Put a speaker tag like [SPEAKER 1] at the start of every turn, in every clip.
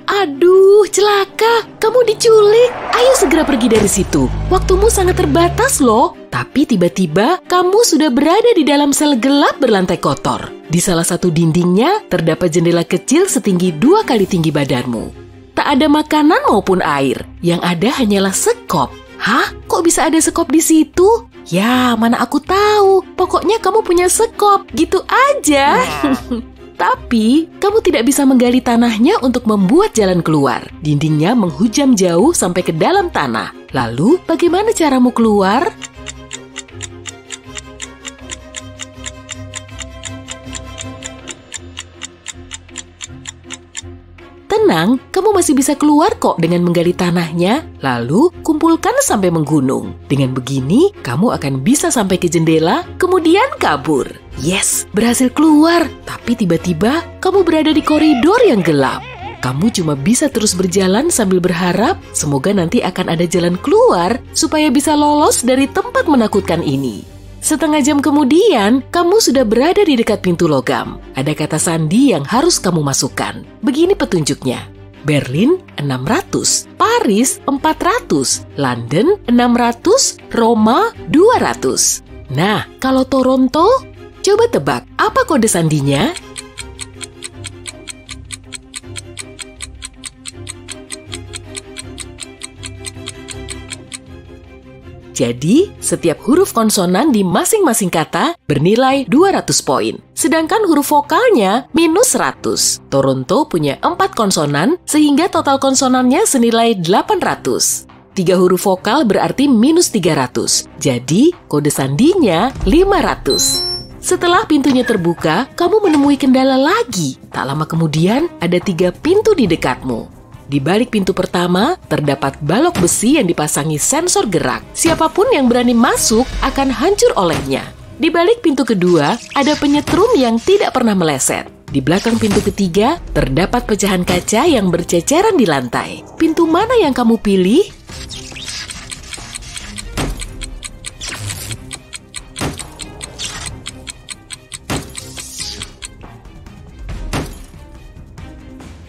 [SPEAKER 1] Aduh, celaka. Kamu diculik. Ayo segera pergi dari situ. Waktumu sangat terbatas loh. Tapi tiba-tiba kamu sudah berada di dalam sel gelap berlantai kotor. Di salah satu dindingnya terdapat jendela kecil setinggi 2 kali tinggi badanmu. Tak ada makanan maupun air. Yang ada hanyalah sekop. Hah? Kok bisa ada sekop di situ? Ya, mana aku tahu. Pokoknya kamu punya sekop. Gitu aja. Tapi, kamu tidak bisa menggali tanahnya untuk membuat jalan keluar. Dindingnya menghujam jauh sampai ke dalam tanah. Lalu, bagaimana caramu keluar? Tenang, kamu masih bisa keluar kok dengan menggali tanahnya. Lalu, kumpulkan sampai menggunung. Dengan begini, kamu akan bisa sampai ke jendela, kemudian kabur. Yes, berhasil keluar. Tapi tiba-tiba, kamu berada di koridor yang gelap. Kamu cuma bisa terus berjalan sambil berharap semoga nanti akan ada jalan keluar supaya bisa lolos dari tempat menakutkan ini. Setengah jam kemudian, kamu sudah berada di dekat pintu logam. Ada kata sandi yang harus kamu masukkan. Begini petunjuknya. Berlin 600, Paris 400, London 600, Roma 200. Nah, kalau Toronto, coba tebak apa kode sandinya? Jadi, setiap huruf konsonan di masing-masing kata bernilai 200 poin. Sedangkan huruf vokalnya minus 100. Toronto punya 4 konsonan, sehingga total konsonannya senilai 800. 3 huruf vokal berarti minus 300. Jadi, kode sandinya 500. Setelah pintunya terbuka, kamu menemui kendala lagi. Tak lama kemudian, ada 3 pintu di dekatmu. Di balik pintu pertama, terdapat balok besi yang dipasangi sensor gerak. Siapapun yang berani masuk akan hancur olehnya. Di balik pintu kedua, ada penyetrum yang tidak pernah meleset. Di belakang pintu ketiga, terdapat pecahan kaca yang berceceran di lantai. Pintu mana yang kamu pilih?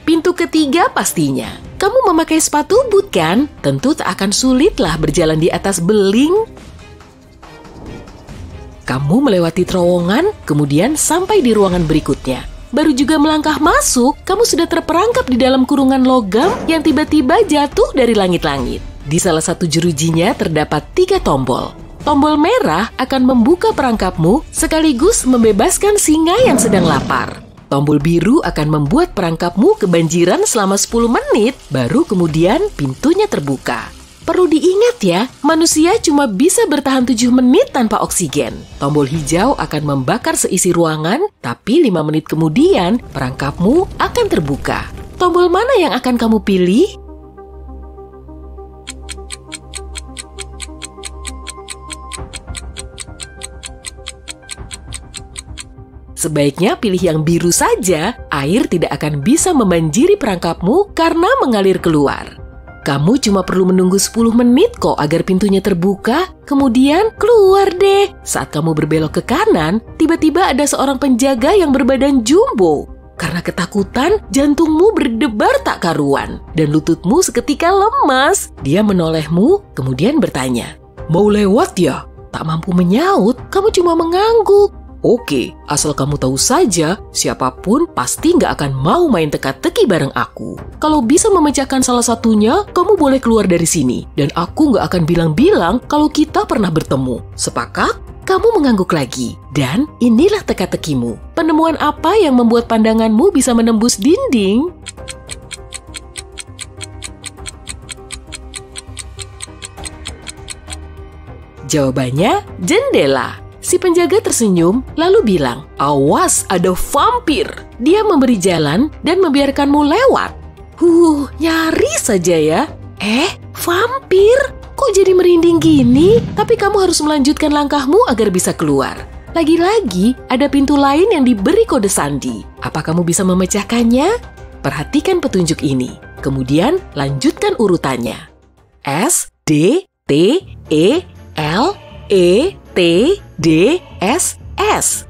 [SPEAKER 1] Pintu ketiga pastinya. Kamu memakai sepatu boot kan? Tentu tak akan sulitlah berjalan di atas beling. Kamu melewati terowongan, kemudian sampai di ruangan berikutnya. Baru juga melangkah masuk, kamu sudah terperangkap di dalam kurungan logam yang tiba-tiba jatuh dari langit-langit. Di salah satu jerujinya terdapat 3 tombol. Tombol merah akan membuka perangkapmu sekaligus membebaskan singa yang sedang lapar. Tombol biru akan membuat perangkapmu kebanjiran selama 10 menit, baru kemudian pintunya terbuka. Perlu diingat ya, manusia cuma bisa bertahan 7 menit tanpa oksigen. Tombol hijau akan membakar seisi ruangan, tapi 5 menit kemudian perangkapmu akan terbuka. Tombol mana yang akan kamu pilih? Sebaiknya pilih yang biru saja, air tidak akan bisa membanjiri perangkapmu karena mengalir keluar. Kamu cuma perlu menunggu 10 menit kok agar pintunya terbuka, kemudian keluar deh. Saat kamu berbelok ke kanan, tiba-tiba ada seorang penjaga yang berbadan jumbo. Karena ketakutan, jantungmu berdebar tak karuan, dan lututmu seketika lemas. Dia menolehmu, kemudian bertanya, "Mau lewat ya?" Tak mampu menyaut, kamu cuma mengangguk. "Oke, asal kamu tahu saja, siapapun pasti nggak akan mau main teka-teki bareng aku. Kalau bisa memecahkan salah satunya, kamu boleh keluar dari sini. Dan aku nggak akan bilang-bilang kalau kita pernah bertemu. Sepakat?" Kamu mengangguk lagi. Dan inilah teka-tekimu. Penemuan apa yang membuat pandanganmu bisa menembus dinding? Jawabannya, jendela. Si penjaga tersenyum, lalu bilang, "Awas, ada vampir." Dia memberi jalan dan membiarkanmu lewat. Nyari saja ya. Vampir? Kok jadi merinding gini? Tapi kamu harus melanjutkan langkahmu agar bisa keluar. Lagi-lagi, ada pintu lain yang diberi kode sandi. Apa kamu bisa memecahkannya? Perhatikan petunjuk ini. Kemudian, lanjutkan urutannya. S, D, T, E, L, E, T, D, S, S.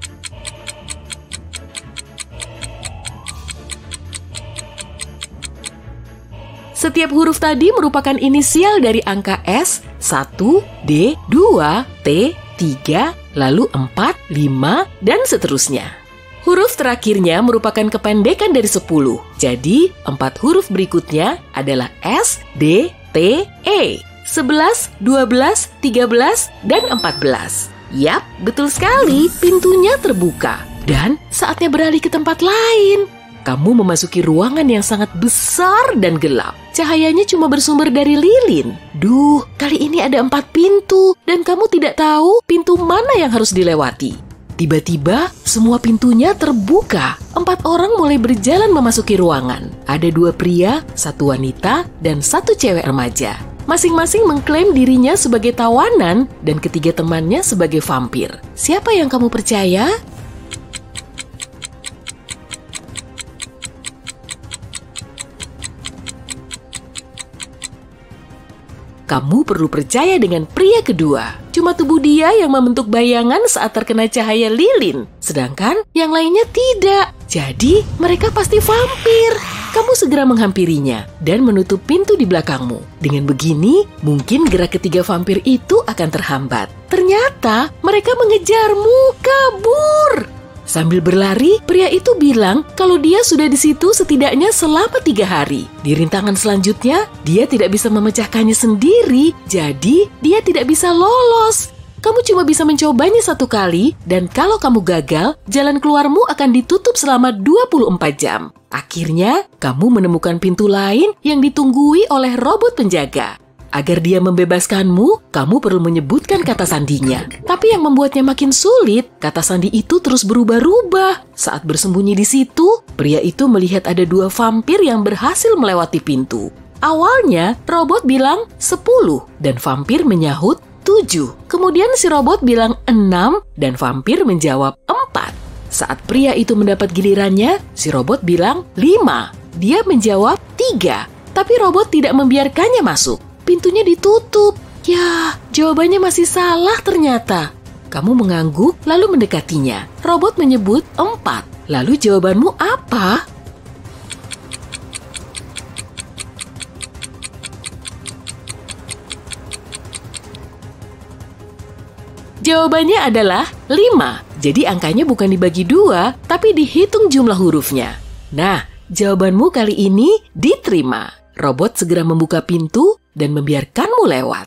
[SPEAKER 1] Setiap huruf tadi merupakan inisial dari angka S, 1, D, 2, T, 3, lalu 4, 5, dan seterusnya. Huruf terakhirnya merupakan kependekan dari 10. Jadi, 4 huruf berikutnya adalah S, D, T, E. 11, 12, 13, dan 14. Yap, betul sekali, pintunya terbuka. Dan saatnya beralih ke tempat lain. Kamu memasuki ruangan yang sangat besar dan gelap. Cahayanya cuma bersumber dari lilin. Duh, kali ini ada 4 pintu dan kamu tidak tahu pintu mana yang harus dilewati. Tiba-tiba, semua pintunya terbuka. 4 orang mulai berjalan memasuki ruangan. Ada 2 pria, 1 wanita, dan 1 cewek remaja. Masing-masing mengklaim dirinya sebagai tawanan dan ketiga temannya sebagai vampir. Siapa yang kamu percaya? Kamu perlu percaya dengan pria kedua. Cuma tubuh dia yang membentuk bayangan saat terkena cahaya lilin, sedangkan yang lainnya tidak. Jadi, mereka pasti vampir. Kamu segera menghampirinya dan menutup pintu di belakangmu. Dengan begini, mungkin gerak ketiga vampir itu akan terhambat. Ternyata, mereka mengejarmu. Kabur! Sambil berlari, pria itu bilang kalau dia sudah di situ setidaknya selama 3 hari. Di rintangan selanjutnya, dia tidak bisa memecahkannya sendiri, jadi dia tidak bisa lolos. Kamu cuma bisa mencobanya 1 kali, dan kalau kamu gagal, jalan keluarmu akan ditutup selama 24 jam. Akhirnya, kamu menemukan pintu lain yang ditunggui oleh robot penjaga. Agar dia membebaskanmu, kamu perlu menyebutkan kata sandinya. Tapi yang membuatnya makin sulit, kata sandi itu terus berubah-ubah. Saat bersembunyi di situ, pria itu melihat ada 2 vampir yang berhasil melewati pintu. Awalnya, robot bilang 10 dan vampir menyahut 7. Kemudian si robot bilang 6 dan vampir menjawab 4. Saat pria itu mendapat gilirannya, si robot bilang 5. Dia menjawab 3, tapi robot tidak membiarkannya masuk. Pintunya ditutup. Ya, jawabannya masih salah ternyata. Kamu mengangguk lalu mendekatinya. Robot menyebut 4. Lalu jawabanmu apa? Jawabannya adalah 5. Jadi angkanya bukan dibagi 2, tapi dihitung jumlah hurufnya. Nah, jawabanmu kali ini diterima. Robot segera membuka pintu dan membiarkanmu lewat.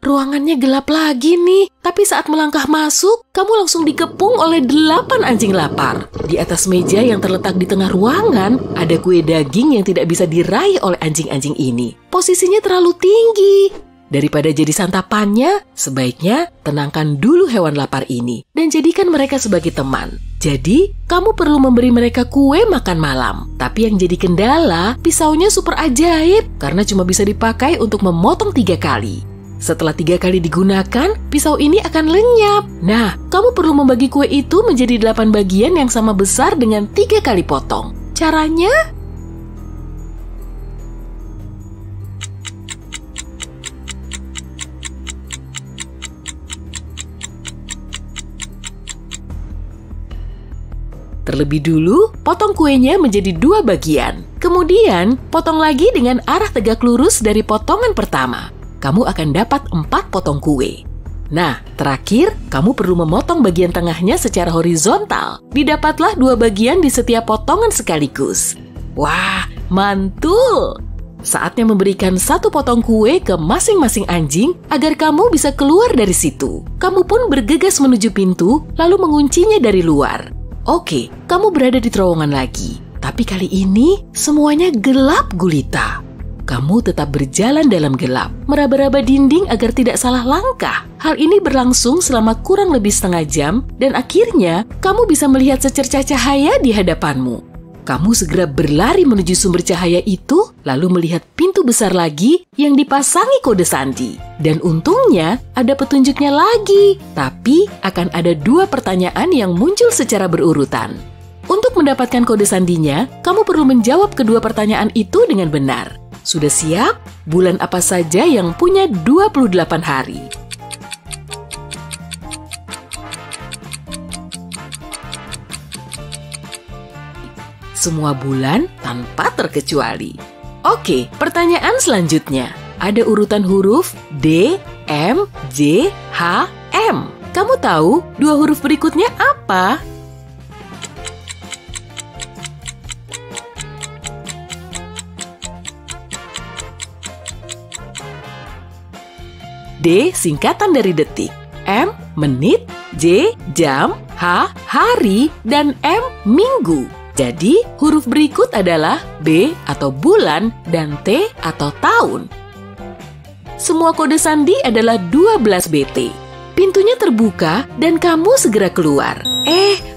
[SPEAKER 1] Ruangannya gelap lagi nih. Tapi saat melangkah masuk, kamu langsung dikepung oleh 8 anjing lapar. Di atas meja yang terletak di tengah ruangan, ada kue daging yang tidak bisa diraih oleh anjing-anjing ini. Posisinya terlalu tinggi. Daripada jadi santapannya, sebaiknya tenangkan dulu hewan lapar ini dan jadikan mereka sebagai teman. Jadi, kamu perlu memberi mereka kue makan malam. Tapi yang jadi kendala, pisaunya super ajaib karena cuma bisa dipakai untuk memotong 3 kali. Setelah 3 kali digunakan, pisau ini akan lenyap. Nah, kamu perlu membagi kue itu menjadi 8 bagian yang sama besar dengan 3 kali potong. Caranya? Terlebih dulu, potong kuenya menjadi 2 bagian. Kemudian, potong lagi dengan arah tegak lurus dari potongan pertama. Kamu akan dapat 4 potong kue. Nah, terakhir, kamu perlu memotong bagian tengahnya secara horizontal. Didapatlah 2 bagian di setiap potongan sekaligus. Wah, mantul! Saatnya memberikan 1 potong kue ke masing-masing anjing agar kamu bisa keluar dari situ. Kamu pun bergegas menuju pintu, lalu menguncinya dari luar. Oke, kamu berada di terowongan lagi. Tapi kali ini semuanya gelap gulita. Kamu tetap berjalan dalam gelap, meraba-raba dinding agar tidak salah langkah. Hal ini berlangsung selama kurang lebih setengah jam dan akhirnya kamu bisa melihat secercah cahaya di hadapanmu. Kamu segera berlari menuju sumber cahaya itu, lalu melihat pintu besar lagi yang dipasangi kode sandi. Dan untungnya ada petunjuknya lagi, tapi akan ada 2 pertanyaan yang muncul secara berurutan. Untuk mendapatkan kode sandinya, kamu perlu menjawab kedua pertanyaan itu dengan benar. Sudah siap? Bulan apa saja yang punya 28 hari? Semua bulan tanpa terkecuali. Oke, pertanyaan selanjutnya. Ada urutan huruf D, M, J, H, M. Kamu tahu 2 huruf berikutnya apa? D, singkatan dari detik. M, menit. J, jam. H, hari. Dan M, minggu. Jadi, huruf berikut adalah B atau bulan dan T atau tahun. Semua kode sandi adalah 12 BT. Pintunya terbuka dan kamu segera keluar.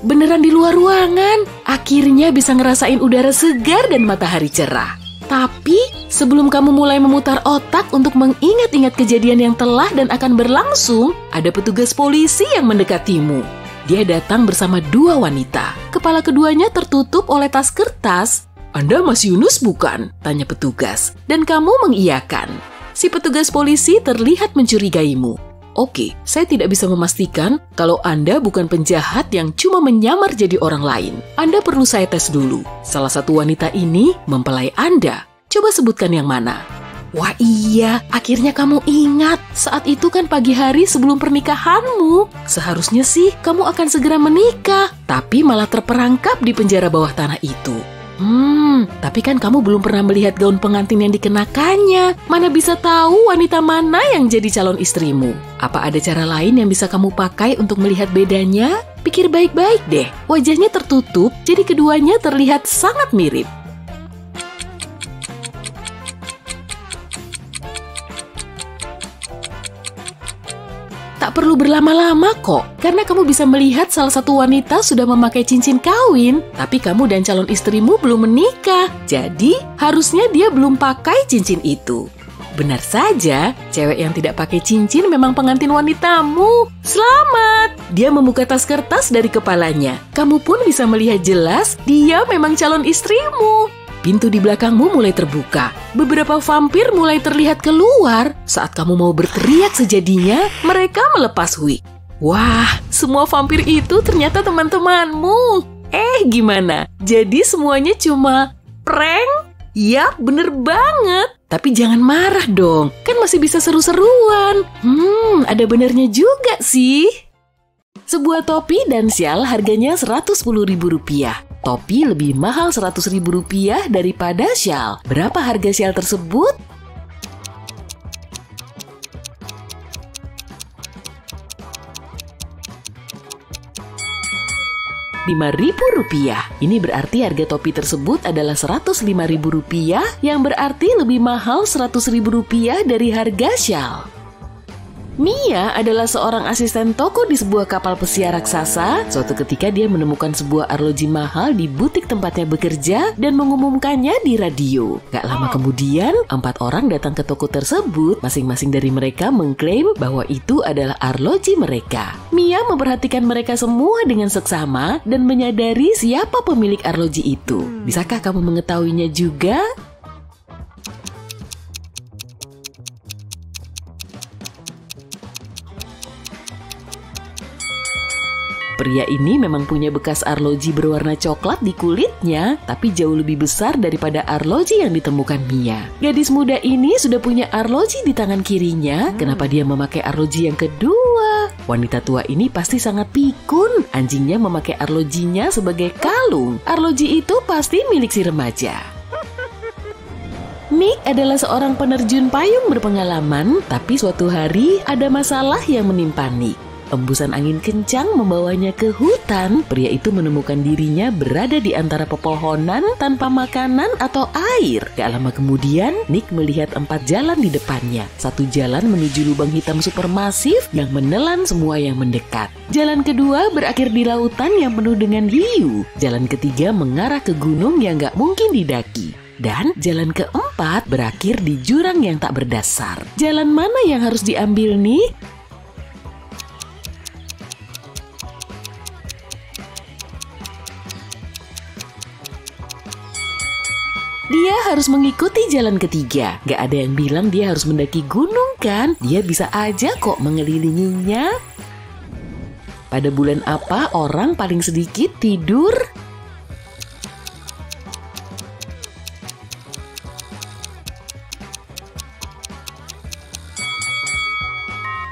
[SPEAKER 1] Beneran di luar ruangan. Akhirnya bisa ngerasain udara segar dan matahari cerah. Tapi, sebelum kamu mulai memutar otak untuk mengingat-ingat kejadian yang telah dan akan berlangsung, ada petugas polisi yang mendekatimu. Dia datang bersama 2 wanita. Kepala keduanya tertutup oleh tas kertas. "Anda Mas Yunus bukan?" tanya petugas. Dan kamu mengiyakan. Si petugas polisi terlihat mencurigaimu. "Oke, saya tidak bisa memastikan kalau Anda bukan penjahat yang cuma menyamar jadi orang lain. Anda perlu saya tes dulu. Salah satu wanita ini mempelai Anda. Coba sebutkan yang mana." "Wah iya, akhirnya kamu ingat. Saat itu kan pagi hari sebelum pernikahanmu. Seharusnya sih kamu akan segera menikah, tapi malah terperangkap di penjara bawah tanah itu." Tapi kan kamu belum pernah melihat gaun pengantin yang dikenakannya. Mana bisa tahu wanita mana yang jadi calon istrimu? Apa ada cara lain yang bisa kamu pakai untuk melihat bedanya? Pikir baik-baik deh. Wajahnya tertutup, jadi keduanya terlihat sangat mirip. Tak perlu berlama-lama kok, karena kamu bisa melihat salah satu wanita sudah memakai cincin kawin, tapi kamu dan calon istrimu belum menikah. Jadi, harusnya dia belum pakai cincin itu. Benar saja, cewek yang tidak pakai cincin memang pengantin wanitamu. Selamat! Dia membuka tas kertas dari kepalanya. Kamu pun bisa melihat jelas dia memang calon istrimu. Pintu di belakangmu mulai terbuka. Beberapa vampir mulai terlihat keluar. Saat kamu mau berteriak sejadinya, mereka melepas wig. Wah, semua vampir itu ternyata teman-temanmu. Gimana? Jadi semuanya cuma prank? Ya, bener banget. Tapi jangan marah dong, kan masih bisa seru-seruan. Ada benernya juga sih. Sebuah topi dan syal harganya Rp110.000. Topi lebih mahal Rp100.000 daripada syal. Berapa harga syal tersebut? Rp5.000. Ini berarti harga topi tersebut adalah Rp105.000 yang berarti lebih mahal Rp100.000 dari harga syal. Mia adalah seorang asisten toko di sebuah kapal pesiar raksasa. Suatu ketika dia menemukan sebuah arloji mahal di butik tempatnya bekerja dan mengumumkannya di radio. Gak lama kemudian, 4 orang datang ke toko tersebut. Masing-masing dari mereka mengklaim bahwa itu adalah arloji mereka. Mia memperhatikan mereka semua dengan seksama dan menyadari siapa pemilik arloji itu. Bisakah kamu mengetahuinya juga? Pria ini memang punya bekas arloji berwarna coklat di kulitnya, tapi jauh lebih besar daripada arloji yang ditemukan Mia. Gadis muda ini sudah punya arloji di tangan kirinya, kenapa dia memakai arloji yang kedua? Wanita tua ini pasti sangat pikun. Anjingnya memakai arlojinya sebagai kalung. Arloji itu pasti milik si remaja. Nick adalah seorang penerjun payung berpengalaman, tapi suatu hari ada masalah yang menimpa Nick. Embusan angin kencang membawanya ke hutan. Pria itu menemukan dirinya berada di antara pepohonan tanpa makanan atau air. Gak lama kemudian, Nick melihat 4 jalan di depannya. Satu jalan menuju lubang hitam supermasif yang menelan semua yang mendekat. Jalan kedua berakhir di lautan yang penuh dengan hiu. Jalan ketiga mengarah ke gunung yang gak mungkin didaki. Dan jalan keempat berakhir di jurang yang tak berdasar. Jalan mana yang harus diambil, Nick? Dia harus mengikuti jalan ketiga. Gak ada yang bilang dia harus mendaki gunung kan? Dia bisa aja kok mengelilinginya. Pada bulan apa orang paling sedikit tidur?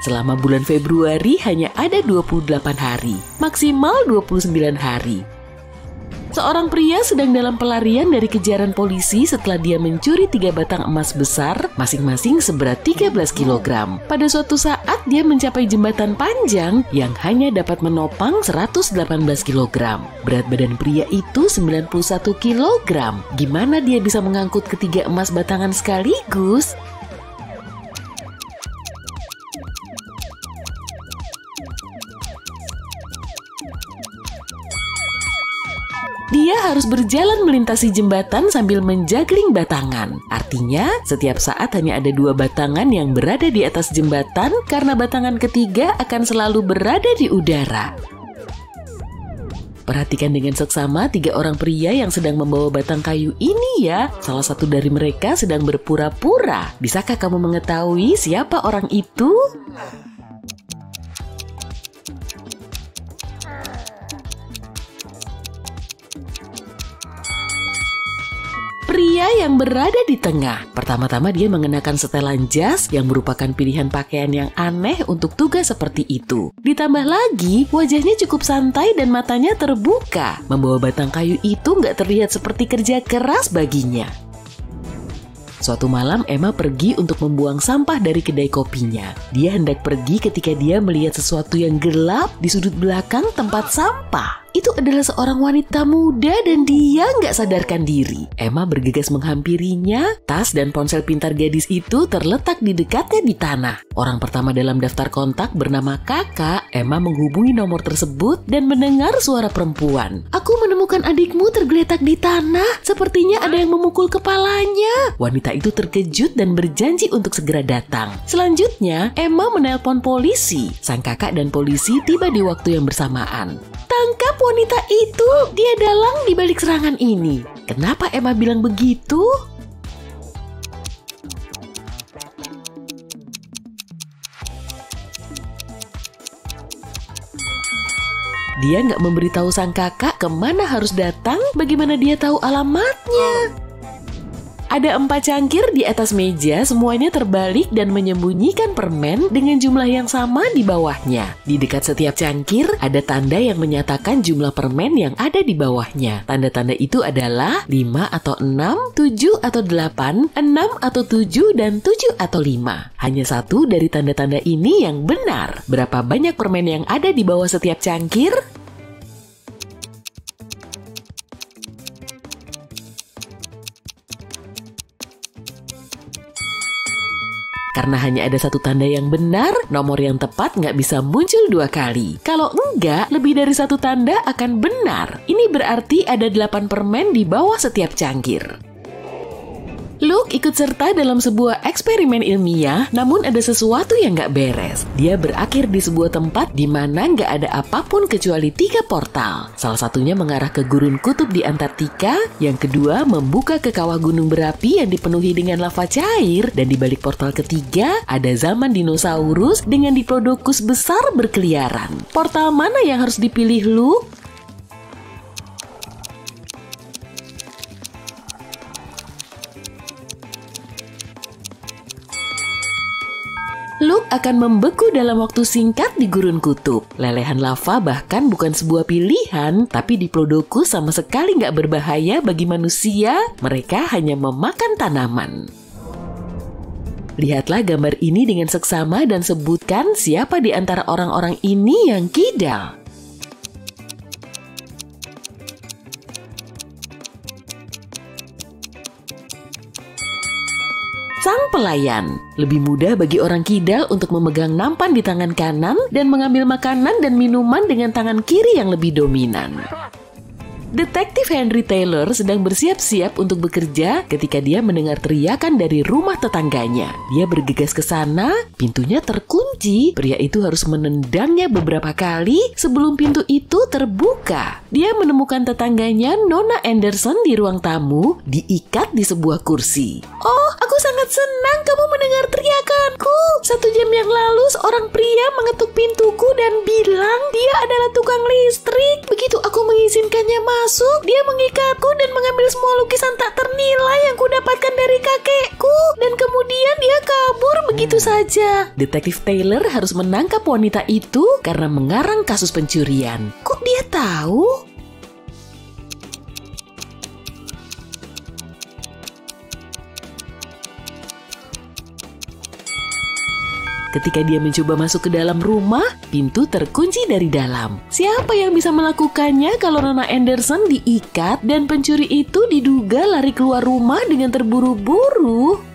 [SPEAKER 1] Selama bulan Februari hanya ada 28 hari, maksimal 29 hari. Seorang pria sedang dalam pelarian dari kejaran polisi setelah dia mencuri 3 batang emas besar, masing-masing seberat 13 kg. Pada suatu saat dia mencapai jembatan panjang yang hanya dapat menopang 118 kg. Berat badan pria itu 91 kg. Gimana dia bisa mengangkut ketiga emas batangan sekaligus? Dia harus berjalan melintasi jembatan sambil menjagling batangan. Artinya, setiap saat hanya ada 2 batangan yang berada di atas jembatan karena batangan ketiga akan selalu berada di udara. Perhatikan dengan seksama 3 orang pria yang sedang membawa batang kayu ini ya. Salah satu dari mereka sedang berpura-pura. Bisakah kamu mengetahui siapa orang itu? Pria yang berada di tengah. Pertama-tama dia mengenakan setelan jas yang merupakan pilihan pakaian yang aneh untuk tugas seperti itu. Ditambah lagi, wajahnya cukup santai dan matanya terbuka. Membawa batang kayu itu nggak terlihat seperti kerja keras baginya. Suatu malam Emma pergi untuk membuang sampah dari kedai kopinya. Dia hendak pergi ketika dia melihat sesuatu yang gelap di sudut belakang tempat sampah. Itu adalah seorang wanita muda dan dia nggak sadarkan diri. Emma bergegas menghampirinya. Tas dan ponsel pintar gadis itu terletak di dekatnya di tanah. Orang pertama dalam daftar kontak bernama Kakak. Emma menghubungi nomor tersebut dan mendengar suara perempuan. "Aku menemukan adikmu tergeletak di tanah. Sepertinya ada yang memukul kepalanya." Wanita itu terkejut dan berjanji untuk segera datang. Selanjutnya, Emma menelpon polisi. Sang kakak dan polisi tiba di waktu yang bersamaan. "Tangkap wanita itu, dia dalang di balik serangan ini." Kenapa Emma bilang begitu? Dia nggak memberitahu sang kakak kemana harus datang, bagaimana dia tahu alamatnya. Ada 4 cangkir di atas meja, semuanya terbalik dan menyembunyikan permen dengan jumlah yang sama di bawahnya. Di dekat setiap cangkir ada tanda yang menyatakan jumlah permen yang ada di bawahnya. Tanda-tanda itu adalah 5 atau 6, 7 atau 8, 6 atau 7, dan 7 atau 5. Hanya satu dari tanda-tanda ini yang benar. Berapa banyak permen yang ada di bawah setiap cangkir? Karena hanya ada satu tanda yang benar, nomor yang tepat nggak bisa muncul 2 kali. Kalau enggak, lebih dari satu tanda akan benar. Ini berarti ada 8 permen di bawah setiap cangkir. Luke ikut serta dalam sebuah eksperimen ilmiah, namun ada sesuatu yang nggak beres. Dia berakhir di sebuah tempat di mana nggak ada apapun kecuali 3 portal. Salah satunya mengarah ke gurun kutub di Antartika, yang kedua membuka ke kawah gunung berapi yang dipenuhi dengan lava cair, dan di balik portal ketiga ada zaman dinosaurus dengan diplodocus besar berkeliaran. Portal mana yang harus dipilih, Luke? Luke akan membeku dalam waktu singkat di gurun kutub. Lelehan lava bahkan bukan sebuah pilihan, tapi diplodocus sama sekali nggak berbahaya bagi manusia. Mereka hanya memakan tanaman. Lihatlah gambar ini dengan seksama dan sebutkan siapa di antara orang-orang ini yang kidal. Sang pelayan. Lebih mudah bagi orang kidal untuk memegang nampan di tangan kanan dan mengambil makanan dan minuman dengan tangan kiri yang lebih dominan. Detektif Henry Taylor sedang bersiap-siap untuk bekerja ketika dia mendengar teriakan dari rumah tetangganya. Dia bergegas ke sana, pintunya terkunci. Pria itu harus menendangnya beberapa kali sebelum pintu itu terbuka. Dia menemukan tetangganya, Nona Anderson, di ruang tamu, diikat di sebuah kursi. "Oh, aku sangat senang kamu mendengar teriakanku. 1 jam yang lalu seorang pria mengetuk pintuku dan bilang dia adalah tukang listrik. Begitu aku mengizinkannya masuk, dia mengikatku dan mengambil semua lukisan tak ternilai yang kudapat dapatkan dari kakekku. Dan kemudian dia kabur begitu saja. Detektif Taylor harus menangkap wanita itu karena mengarang kasus pencurian. Kok dia tahu? Ketika dia mencoba masuk ke dalam rumah, pintu terkunci dari dalam. Siapa yang bisa melakukannya kalau Nona Anderson diikat dan pencuri itu diduga lari keluar rumah dengan terburu-buru?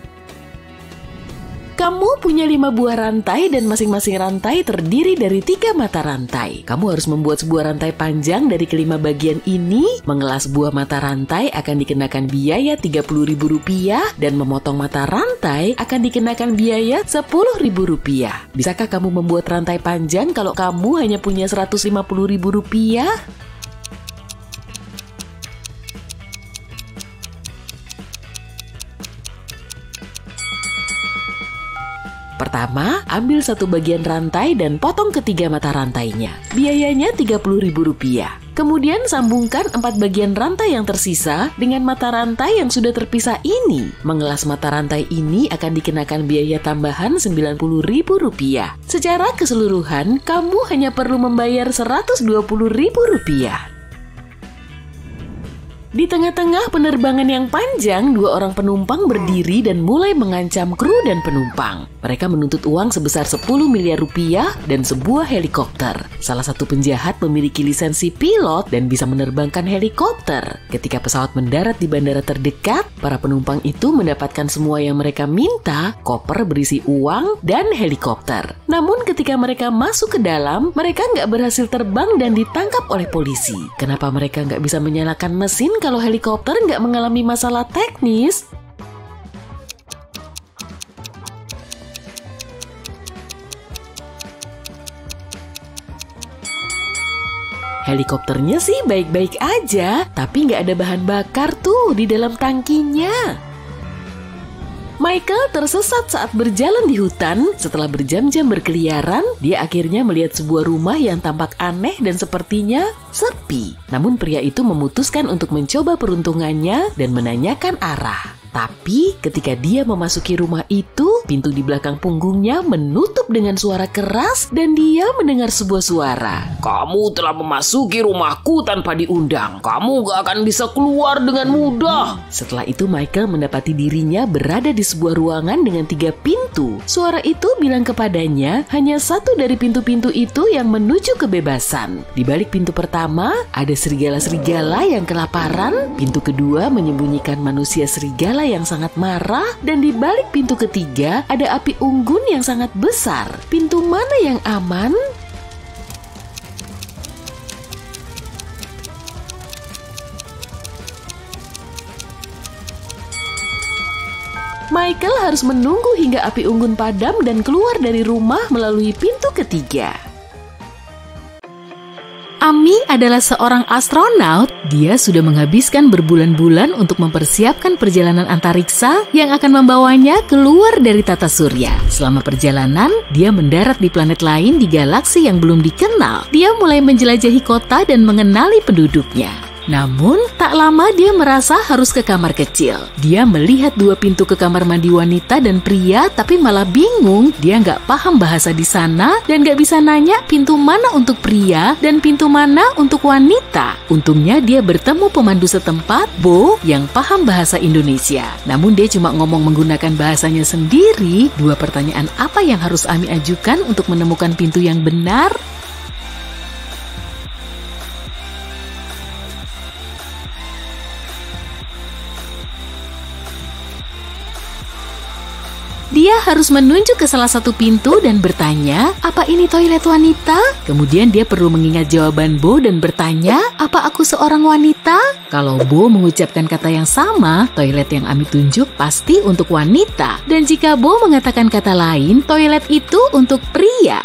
[SPEAKER 1] Kamu punya 5 buah rantai dan masing-masing rantai terdiri dari 3 mata rantai. Kamu harus membuat sebuah rantai panjang dari kelima bagian ini. Mengelas buah mata rantai akan dikenakan biaya Rp30.000 dan memotong mata rantai akan dikenakan biaya Rp10.000. Bisakah kamu membuat rantai panjang kalau kamu hanya punya Rp150.000? Pertama, ambil 1 bagian rantai dan potong ketiga mata rantainya. Biayanya Rp30.000. Kemudian sambungkan 4 bagian rantai yang tersisa dengan mata rantai yang sudah terpisah ini. Mengelas mata rantai ini akan dikenakan biaya tambahan Rp90.000. Secara keseluruhan, kamu hanya perlu membayar Rp120.000. Di tengah-tengah penerbangan yang panjang, 2 orang penumpang berdiri dan mulai mengancam kru dan penumpang. Mereka menuntut uang sebesar Rp10 miliar dan sebuah helikopter. Salah satu penjahat memiliki lisensi pilot dan bisa menerbangkan helikopter. Ketika pesawat mendarat di bandara terdekat, para penumpang itu mendapatkan semua yang mereka minta, koper berisi uang dan helikopter. Namun ketika mereka masuk ke dalam, mereka nggak berhasil terbang dan ditangkap oleh polisi. Kenapa mereka nggak bisa menyalakan mesin kalau helikopter nggak mengalami masalah teknis? Helikopternya sih baik-baik aja, tapi nggak ada bahan bakar tuh di dalam tangkinya. Michael tersesat saat berjalan di hutan. Setelah berjam-jam berkeliaran, dia akhirnya melihat sebuah rumah yang tampak aneh dan sepertinya sepi. Namun pria itu memutuskan untuk mencoba peruntungannya dan menanyakan arah. Tapi ketika dia memasuki rumah itu, pintu di belakang punggungnya menutup dengan suara keras dan dia mendengar sebuah suara.
[SPEAKER 2] Kamu telah memasuki rumahku tanpa diundang. Kamu gak akan bisa keluar dengan mudah.
[SPEAKER 1] Setelah itu Michael mendapati dirinya berada di sebuah ruangan dengan 3 pintu. Suara itu bilang kepadanya hanya satu dari pintu-pintu itu yang menuju kebebasan. Di balik pintu pertama ada serigala-serigala yang kelaparan. Pintu kedua menyembunyikan manusia serigala yang sangat marah, dan di balik pintu ketiga ada api unggun yang sangat besar. Pintu mana yang aman? Michael harus menunggu hingga api unggun padam dan keluar dari rumah melalui pintu ketiga. Amy adalah seorang astronot. Dia sudah menghabiskan berbulan-bulan untuk mempersiapkan perjalanan antariksa yang akan membawanya keluar dari tata surya. Selama perjalanan, dia mendarat di planet lain di galaksi yang belum dikenal. Dia mulai menjelajahi kota dan mengenali penduduknya. Namun, tak lama dia merasa harus ke kamar kecil. Dia melihat 2 pintu ke kamar mandi wanita dan pria, tapi malah bingung. Dia nggak paham bahasa di sana dan nggak bisa nanya pintu mana untuk pria dan pintu mana untuk wanita. Untungnya dia bertemu pemandu setempat, Bo, yang paham bahasa Indonesia. Namun dia cuma ngomong menggunakan bahasanya sendiri. 2 pertanyaan apa yang harus Amy ajukan untuk menemukan pintu yang benar? Dia harus menunjuk ke salah satu pintu dan bertanya, apa ini toilet wanita? Kemudian dia perlu mengingat jawaban Bo dan bertanya, apa aku seorang wanita? Kalau Bo mengucapkan kata yang sama, toilet yang Amy tunjuk pasti untuk wanita. Dan jika Bo mengatakan kata lain, toilet itu untuk pria.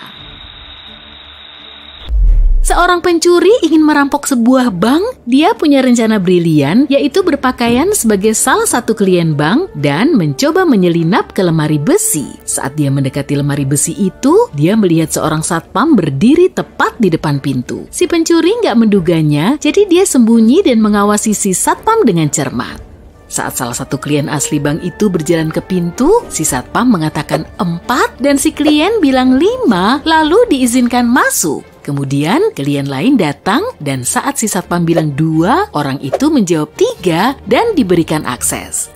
[SPEAKER 1] Seorang pencuri ingin merampok sebuah bank. Dia punya rencana brilian, yaitu berpakaian sebagai salah satu klien bank dan mencoba menyelinap ke lemari besi. Saat dia mendekati lemari besi itu, dia melihat seorang satpam berdiri tepat di depan pintu. Si pencuri nggak menduganya, jadi dia sembunyi dan mengawasi si satpam dengan cermat. Saat salah satu klien asli bank itu berjalan ke pintu, si satpam mengatakan 4 dan si klien bilang 5, lalu diizinkan masuk. Kemudian klien lain datang dan saat si satpam bilang 2, orang itu menjawab 3 dan diberikan akses.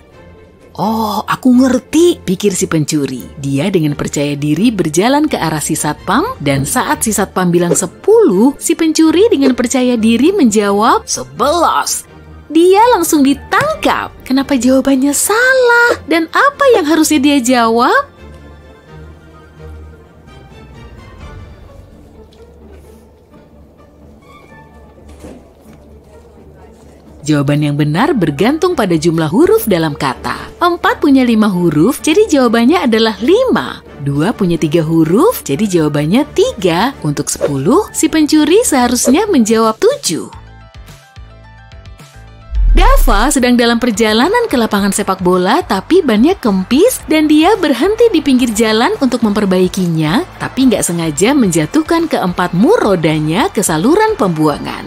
[SPEAKER 1] Oh, aku ngerti, pikir si pencuri. Dia dengan percaya diri berjalan ke arah si satpam dan saat si satpam bilang 10, si pencuri dengan percaya diri menjawab
[SPEAKER 2] 11.
[SPEAKER 1] Dia langsung ditangkap. Kenapa jawabannya salah? Dan apa yang harusnya dia jawab? Jawaban yang benar bergantung pada jumlah huruf dalam kata. 4 punya 5 huruf, jadi jawabannya adalah 5. 2 punya 3 huruf, jadi jawabannya 3. Untuk 10, si pencuri seharusnya menjawab 7. Dava sedang dalam perjalanan ke lapangan sepak bola, tapi bannya kempis dan dia berhenti di pinggir jalan untuk memperbaikinya, tapi nggak sengaja menjatuhkan keempat mur rodanya ke saluran pembuangan.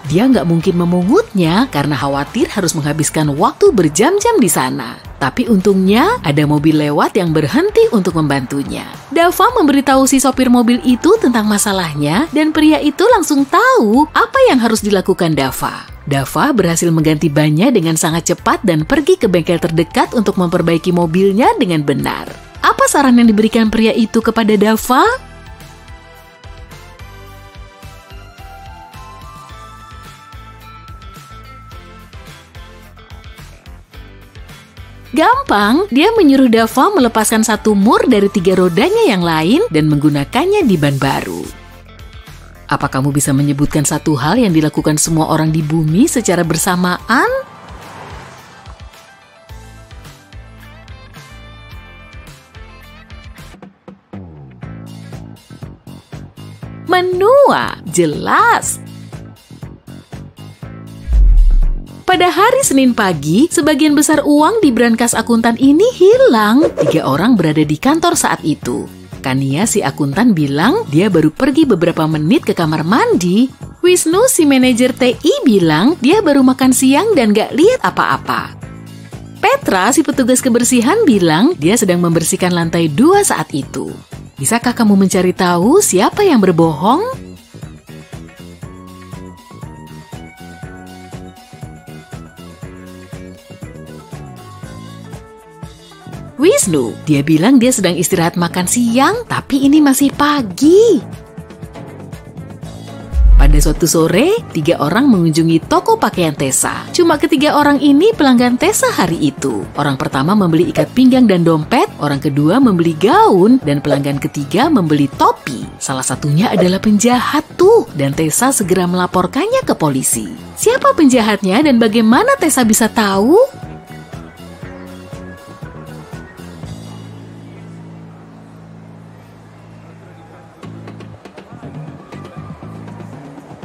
[SPEAKER 1] Dia nggak mungkin memungutnya karena khawatir harus menghabiskan waktu berjam-jam di sana. Tapi untungnya ada mobil lewat yang berhenti untuk membantunya. Dava memberitahu si sopir mobil itu tentang masalahnya dan pria itu langsung tahu apa yang harus dilakukan Dava. Dava berhasil mengganti bannya dengan sangat cepat dan pergi ke bengkel terdekat untuk memperbaiki mobilnya dengan benar. Apa saran yang diberikan pria itu kepada Dava? Gampang, dia menyuruh Dava melepaskan satu mur dari 3 rodanya yang lain dan menggunakannya di ban baru. Apa kamu bisa menyebutkan satu hal yang dilakukan semua orang di bumi secara bersamaan? Menua, jelas. Pada hari Senin pagi, sebagian besar uang di brankas akuntan ini hilang. 3 orang berada di kantor saat itu. Kania si akuntan bilang dia baru pergi beberapa menit ke kamar mandi. Wisnu si manajer TI bilang dia baru makan siang dan gak lihat apa-apa. Petra si petugas kebersihan bilang dia sedang membersihkan lantai 2 saat itu. Bisakah kamu mencari tahu siapa yang berbohong? Wisnu, dia bilang dia sedang istirahat makan siang, tapi ini masih pagi. Pada suatu sore, 3 orang mengunjungi toko pakaian Tessa. Cuma ketiga orang ini pelanggan Tessa hari itu. Orang pertama membeli ikat pinggang dan dompet, orang kedua membeli gaun, dan pelanggan ketiga membeli topi. Salah satunya adalah penjahat tuh, dan Tessa segera melaporkannya ke polisi. Siapa penjahatnya dan bagaimana Tessa bisa tahu?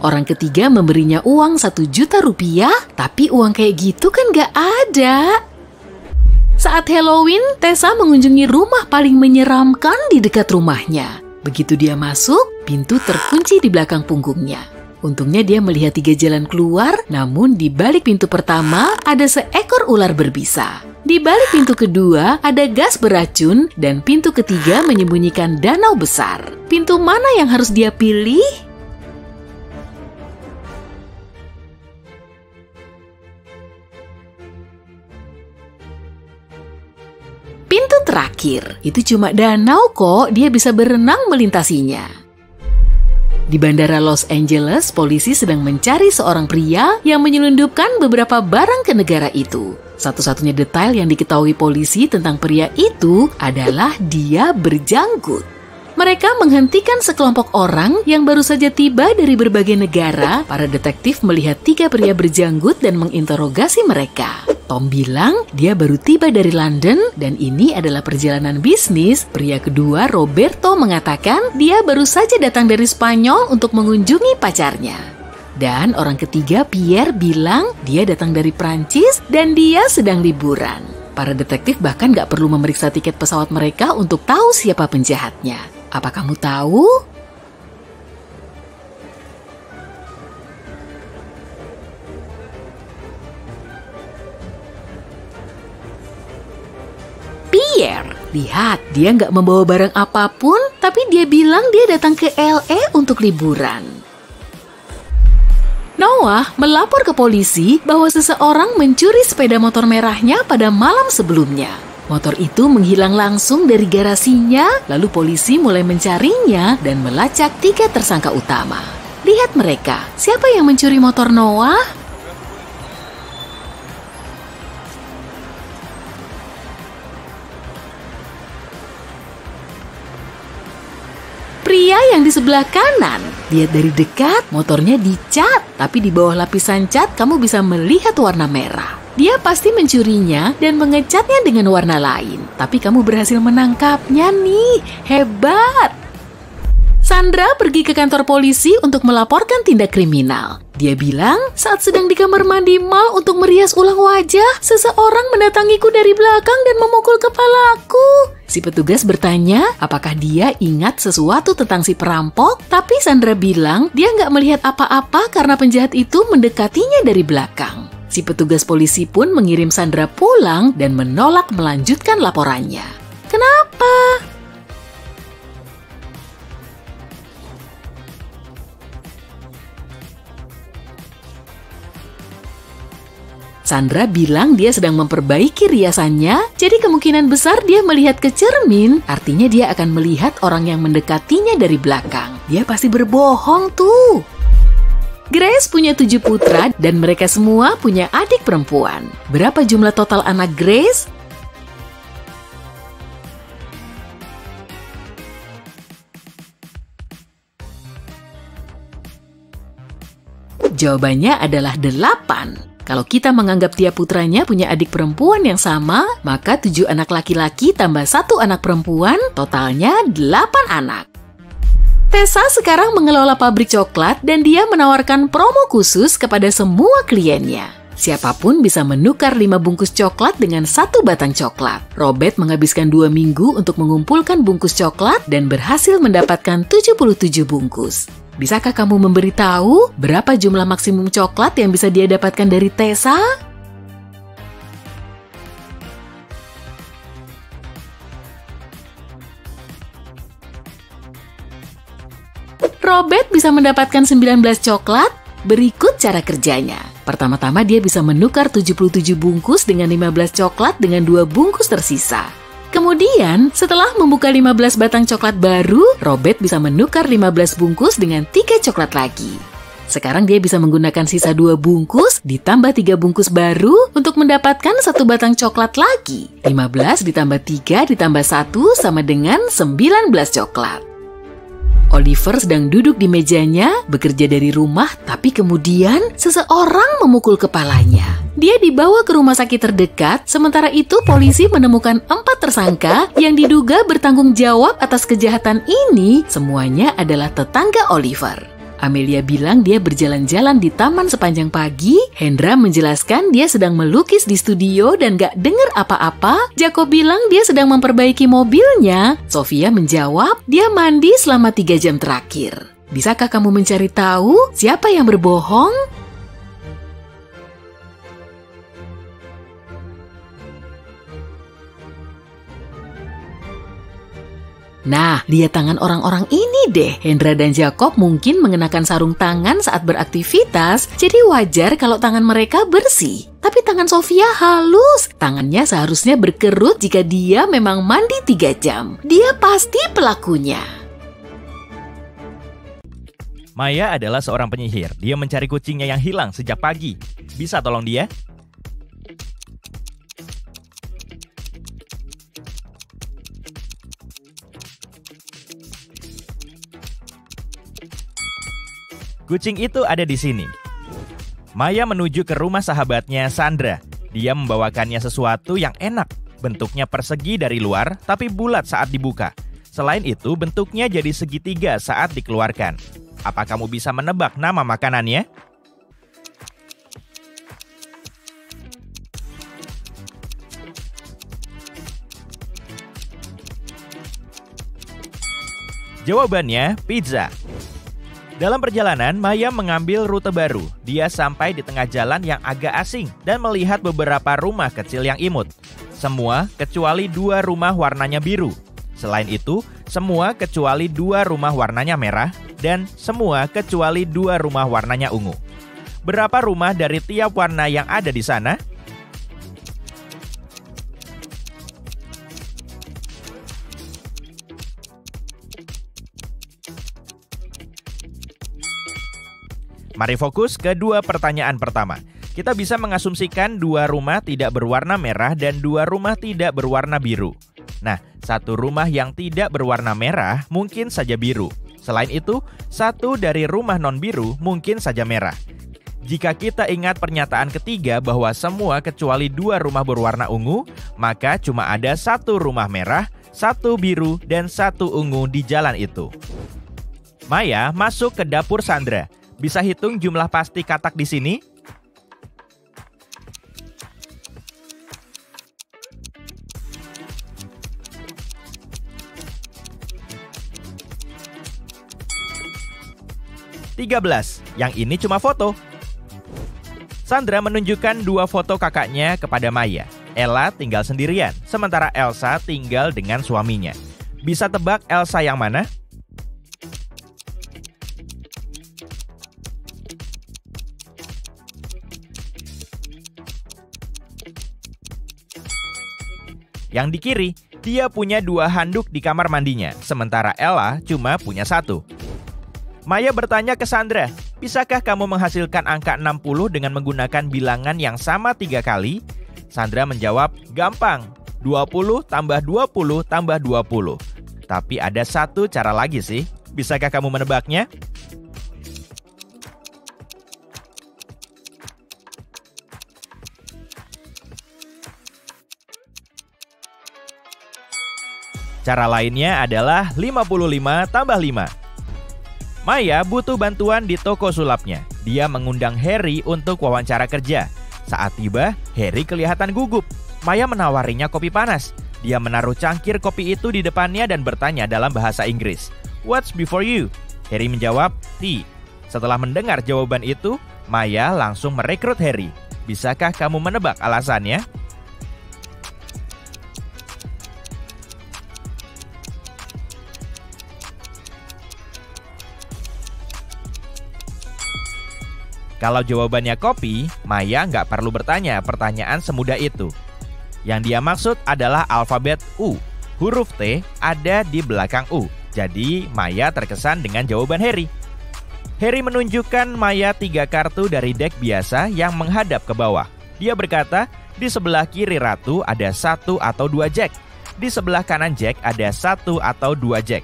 [SPEAKER 1] Orang ketiga memberinya uang 1 juta rupiah, tapi uang kayak gitu kan gak ada. Saat Halloween, Tessa mengunjungi rumah paling menyeramkan di dekat rumahnya. Begitu dia masuk, pintu terkunci di belakang punggungnya. Untungnya dia melihat 3 jalan keluar, namun di balik pintu pertama ada seekor ular berbisa. Di balik pintu kedua ada gas beracun dan pintu ketiga menyembunyikan danau besar. Pintu mana yang harus dia pilih? Pintu terakhir, itu cuma danau kok, dia bisa berenang melintasinya. Di Bandara Los Angeles, polisi sedang mencari seorang pria yang menyelundupkan beberapa barang ke negara itu. Satu-satunya detail yang diketahui polisi tentang pria itu adalah dia berjanggut. Mereka menghentikan sekelompok orang yang baru saja tiba dari berbagai negara. Para detektif melihat 3 pria berjanggut dan menginterogasi mereka. Tom bilang dia baru tiba dari London dan ini adalah perjalanan bisnis. Pria kedua, Roberto, mengatakan dia baru saja datang dari Spanyol untuk mengunjungi pacarnya. Dan orang ketiga, Pierre, bilang dia datang dari Prancis dan dia sedang liburan. Para detektif bahkan gak perlu memeriksa tiket pesawat mereka untuk tahu siapa penjahatnya. Apa kamu tahu? Pierre. Lihat, dia nggak membawa barang apapun, tapi dia bilang dia datang ke LA untuk liburan. Noah melapor ke polisi bahwa seseorang mencuri sepeda motor merahnya pada malam sebelumnya. Motor itu menghilang langsung dari garasinya, lalu polisi mulai mencarinya dan melacak 3 tersangka utama. Lihat mereka, siapa yang mencuri motor Noah? Pria yang di sebelah kanan. Lihat dari dekat, motornya dicat, tapi di bawah lapisan cat kamu bisa melihat warna merah. Dia pasti mencurinya dan mengecatnya dengan warna lain, tapi kamu berhasil menangkapnya nih. Hebat! Sandra pergi ke kantor polisi untuk melaporkan tindak kriminal. Dia bilang, saat sedang di kamar mandi mall untuk merias ulang wajah, seseorang mendatangiku dari belakang dan memukul kepalaku. Si petugas bertanya, apakah dia ingat sesuatu tentang si perampok? Tapi Sandra bilang, dia nggak melihat apa-apa karena penjahat itu mendekatinya dari belakang. Si petugas polisi pun mengirim Sandra pulang dan menolak melanjutkan laporannya. Kenapa? Sandra bilang dia sedang memperbaiki riasannya, jadi kemungkinan besar dia melihat ke cermin, artinya dia akan melihat orang yang mendekatinya dari belakang. Dia pasti berbohong tuh. Grace punya 7 putra dan mereka semua punya adik perempuan. Berapa jumlah total anak Grace? Jawabannya adalah 8. Kalau kita menganggap tiap putranya punya adik perempuan yang sama, maka 7 anak laki-laki tambah 1 anak perempuan, totalnya 8 anak. Tessa sekarang mengelola pabrik coklat dan dia menawarkan promo khusus kepada semua kliennya. Siapapun bisa menukar 5 bungkus coklat dengan 1 batang coklat. Robert menghabiskan 2 minggu untuk mengumpulkan bungkus coklat dan berhasil mendapatkan 77 bungkus. Bisakah kamu memberitahu berapa jumlah maksimum coklat yang bisa dia dapatkan dari Tessa? Robert bisa mendapatkan 19 coklat. Berikut cara kerjanya. Pertama-tama dia bisa menukar 77 bungkus dengan 15 coklat dengan 2 bungkus tersisa. Kemudian, setelah membuka 15 batang coklat baru, Robert bisa menukar 15 bungkus dengan 3 coklat lagi. Sekarang dia bisa menggunakan sisa 2 bungkus ditambah 3 bungkus baru untuk mendapatkan 1 batang coklat lagi. 15 ditambah 3 ditambah 1 sama dengan 19 coklat. Oliver sedang duduk di mejanya, bekerja dari rumah, tapi kemudian seseorang memukul kepalanya. Dia dibawa ke rumah sakit terdekat, sementara itu polisi menemukan 4 tersangka yang diduga bertanggung jawab atas kejahatan ini, semuanya adalah tetangga Oliver. Amelia bilang dia berjalan-jalan di taman sepanjang pagi. Hendra menjelaskan dia sedang melukis di studio dan gak dengar apa-apa. Jacob bilang dia sedang memperbaiki mobilnya. Sofia menjawab dia mandi selama 3 jam terakhir. Bisakah kamu mencari tahu siapa yang berbohong? Nah, lihat tangan orang-orang ini deh. Hendra dan Jacob mungkin mengenakan sarung tangan saat beraktivitas, jadi wajar kalau tangan mereka bersih. Tapi tangan Sofia halus. Tangannya seharusnya berkerut jika dia memang mandi 3 jam. Dia pasti pelakunya.
[SPEAKER 3] Maya adalah seorang penyihir. Dia mencari kucingnya yang hilang sejak pagi. Bisa tolong dia? Kucing itu ada di sini. Maya menuju ke rumah sahabatnya Sandra. Dia membawakannya sesuatu yang enak. Bentuknya persegi dari luar, tapi bulat saat dibuka. Selain itu, bentuknya jadi segitiga saat dikeluarkan. Apa kamu bisa menebak nama makanannya? Jawabannya, pizza. Dalam perjalanan, Maya mengambil rute baru. Dia sampai di tengah jalan yang agak asing dan melihat beberapa rumah kecil yang imut. Semua kecuali 2 rumah warnanya biru. Selain itu, semua kecuali 2 rumah warnanya merah dan semua kecuali 2 rumah warnanya ungu. Berapa rumah dari tiap warna yang ada di sana? Mari fokus ke 2 pertanyaan pertama. Kita bisa mengasumsikan 2 rumah tidak berwarna merah dan 2 rumah tidak berwarna biru. Nah, 1 rumah yang tidak berwarna merah mungkin saja biru. Selain itu, 1 dari rumah non-biru mungkin saja merah. Jika kita ingat pernyataan ketiga bahwa semua kecuali 2 rumah berwarna ungu, maka cuma ada 1 rumah merah, 1 biru, dan 1 ungu di jalan itu. Maya masuk ke dapur Sandra. Bisa hitung jumlah pasti katak di sini? Yang ini cuma foto. Sandra menunjukkan 2 foto kakaknya kepada Maya. Ella tinggal sendirian, sementara Elsa tinggal dengan suaminya. Bisa tebak Elsa yang mana? Yang di kiri, dia punya 2 handuk di kamar mandinya, sementara Ella cuma punya 1. Maya bertanya ke Sandra, bisakah kamu menghasilkan angka 60 dengan menggunakan bilangan yang sama 3 kali? Sandra menjawab, gampang, 20 tambah 20 tambah 20. Tapi ada 1 cara lagi sih, bisakah kamu menebaknya? Cara lainnya adalah 55 tambah 5. Maya butuh bantuan di toko sulapnya. Dia mengundang Harry untuk wawancara kerja. Saat tiba, Harry kelihatan gugup. Maya menawarinya kopi panas. Dia menaruh cangkir kopi itu di depannya dan bertanya dalam bahasa Inggris, "What's before you?" Harry menjawab, "Tea." Setelah mendengar jawaban itu, Maya langsung merekrut Harry. Bisakah kamu menebak alasannya? Kalau jawabannya kopi, Maya nggak perlu bertanya pertanyaan semudah itu. Yang dia maksud adalah alfabet U. Huruf T ada di belakang U. Jadi Maya terkesan dengan jawaban Harry. Harry menunjukkan Maya 3 kartu dari dek biasa yang menghadap ke bawah. Dia berkata, di sebelah kiri ratu ada 1 atau 2 jack. Di sebelah kanan jack ada 1 atau 2 jack.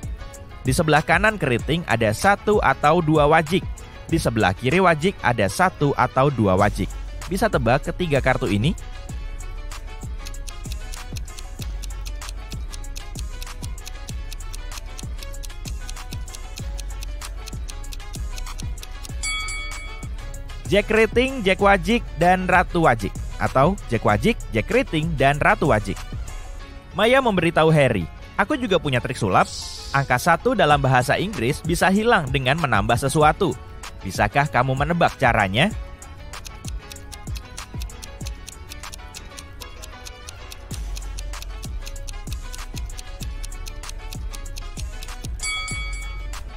[SPEAKER 3] Di sebelah kanan keriting ada 1 atau 2 wajik. Di sebelah kiri wajik ada 1 atau 2 wajik. Bisa tebak ketiga kartu ini? Jack keriting, Jack wajik, dan ratu wajik. Atau Jack wajik, Jack keriting, dan ratu wajik. Maya memberitahu Harry, aku juga punya trik sulap. Angka 1 dalam bahasa Inggris bisa hilang dengan menambah sesuatu. Bisakah kamu menebak caranya?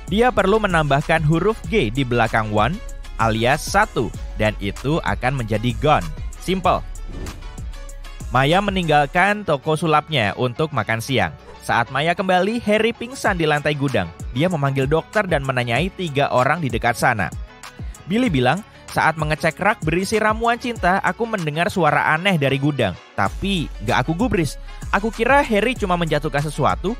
[SPEAKER 3] Dia perlu menambahkan huruf G di belakang one alias 1 dan itu akan menjadi gone. Simple. Maya meninggalkan toko sulapnya untuk makan siang. Saat Maya kembali, Harry pingsan di lantai gudang. Dia memanggil dokter dan menanyai 3 orang di dekat sana. Billy bilang, saat mengecek rak berisi ramuan cinta, aku mendengar suara aneh dari gudang. Tapi gak aku gubris. Aku kira Harry cuma menjatuhkan sesuatu.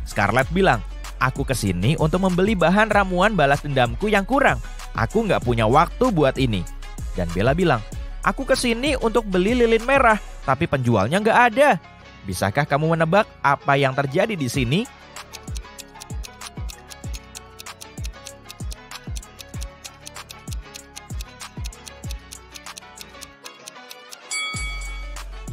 [SPEAKER 3] Scarlett bilang, aku kesini untuk membeli bahan ramuan balas dendamku yang kurang. Aku gak punya waktu buat ini. Dan Bella bilang, aku kesini untuk beli lilin merah, tapi penjualnya gak ada. Bisakah kamu menebak apa yang terjadi di sini?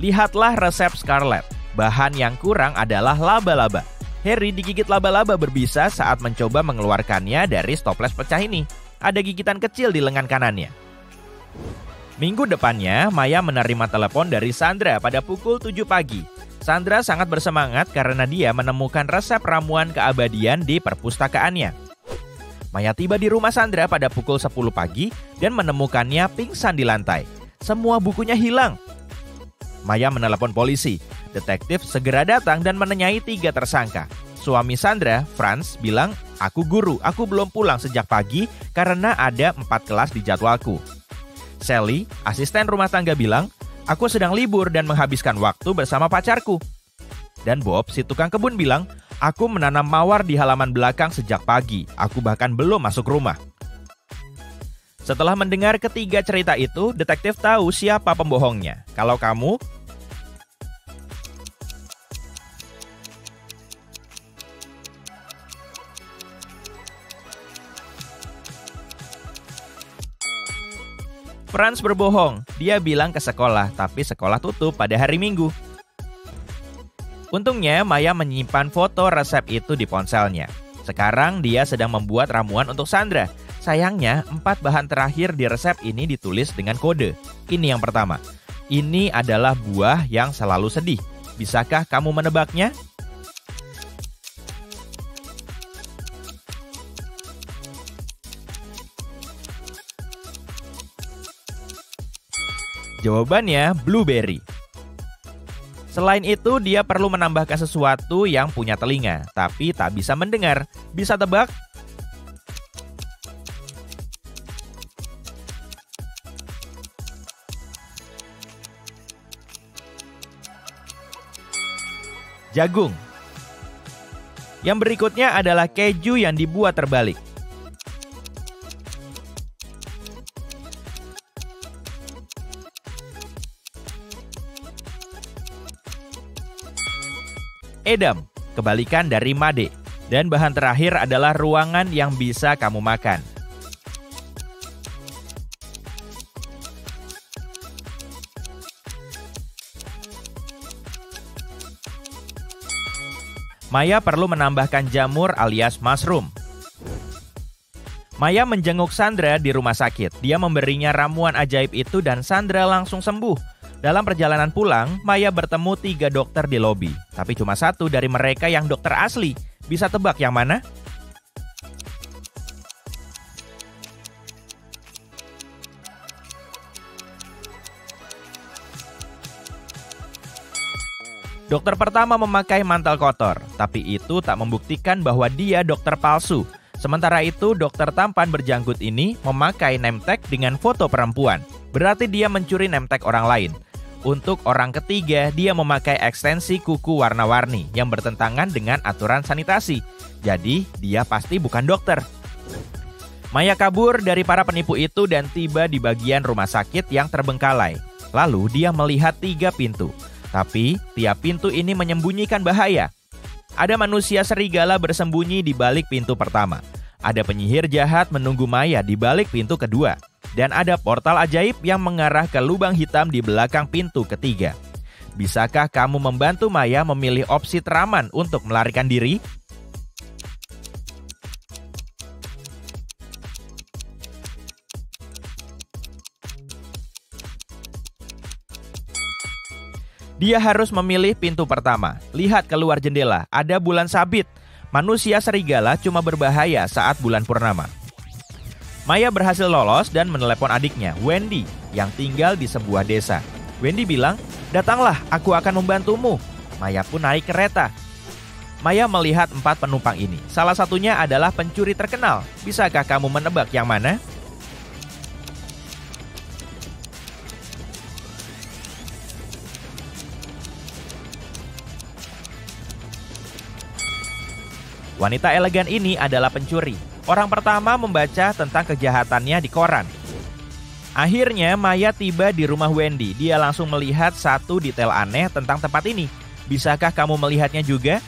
[SPEAKER 3] Lihatlah resep Scarlett. Bahan yang kurang adalah laba-laba. Harry digigit laba-laba berbisa saat mencoba mengeluarkannya dari stoples pecah ini. Ada gigitan kecil di lengan kanannya. Minggu depannya, Maya menerima telepon dari Sandra pada pukul 7 pagi. Sandra sangat bersemangat karena dia menemukan resep ramuan keabadian di perpustakaannya. Maya tiba di rumah Sandra pada pukul 10 pagi dan menemukannya pingsan di lantai. Semua bukunya hilang. Maya menelepon polisi. Detektif segera datang dan menanyai 3 tersangka. Suami Sandra, Franz, bilang, "Aku guru, aku belum pulang sejak pagi karena ada 4 kelas di jadwalku." Sally, asisten rumah tangga, bilang, "Aku sedang libur dan menghabiskan waktu bersama pacarku." Dan Bob, si tukang kebun, bilang, "Aku menanam mawar di halaman belakang sejak pagi. Aku bahkan belum masuk rumah." Setelah mendengar ketiga cerita itu, detektif tahu siapa pembohongnya. Kalau kamu, Franz berbohong. Dia bilang ke sekolah, tapi sekolah tutup pada hari Minggu. Untungnya, Maya menyimpan foto resep itu di ponselnya. Sekarang dia sedang membuat ramuan untuk Sandra. Sayangnya, 4 bahan terakhir di resep ini ditulis dengan kode. Ini yang pertama. Ini adalah buah yang selalu sedih. Bisakah kamu menebaknya? Jawabannya blueberry. Selain itu, dia perlu menambahkan sesuatu yang punya telinga, tapi tak bisa mendengar. Bisa tebak? Jagung. Yang berikutnya adalah keju yang dibuat terbalik. Edam, kebalikan dari made. Dan bahan terakhir adalah ruangan yang bisa kamu makan. Maya perlu menambahkan jamur alias mushroom. Maya menjenguk Sandra di rumah sakit. Dia memberinya ramuan ajaib itu dan Sandra langsung sembuh. Dalam perjalanan pulang, Maya bertemu 3 dokter di lobi. Tapi cuma 1 dari mereka yang dokter asli. Bisa tebak yang mana? Dokter pertama memakai mantel kotor, tapi itu tak membuktikan bahwa dia dokter palsu. Sementara itu, dokter tampan berjanggut ini memakai name tag dengan foto perempuan. Berarti dia mencuri name tag orang lain. Untuk orang ketiga, dia memakai ekstensi kuku warna-warni yang bertentangan dengan aturan sanitasi. Jadi, dia pasti bukan dokter. Maya kabur dari para penipu itu dan tiba di bagian rumah sakit yang terbengkalai. Lalu, dia melihat 3 pintu. Tapi, tiap pintu ini menyembunyikan bahaya. Ada manusia serigala bersembunyi di balik pintu pertama. Ada penyihir jahat menunggu Maya di balik pintu kedua. Dan ada portal ajaib yang mengarah ke lubang hitam di belakang pintu ketiga. Bisakah kamu membantu Maya memilih opsi teraman untuk melarikan diri? Dia harus memilih pintu pertama. Lihat keluar jendela, ada bulan sabit. Manusia serigala cuma berbahaya saat bulan purnama. Maya berhasil lolos dan menelepon adiknya, Wendy, yang tinggal di sebuah desa. Wendy bilang, "Datanglah, aku akan membantumu." Maya pun naik kereta. Maya melihat 4 penumpang ini. Salah satunya adalah pencuri terkenal. Bisakah kamu menebak yang mana? Wanita elegan ini adalah pencuri. Orang pertama membaca tentang kejahatannya di koran. Akhirnya Maya tiba di rumah Wendy. Dia langsung melihat satu detail aneh tentang tempat ini. Bisakah kamu melihatnya juga?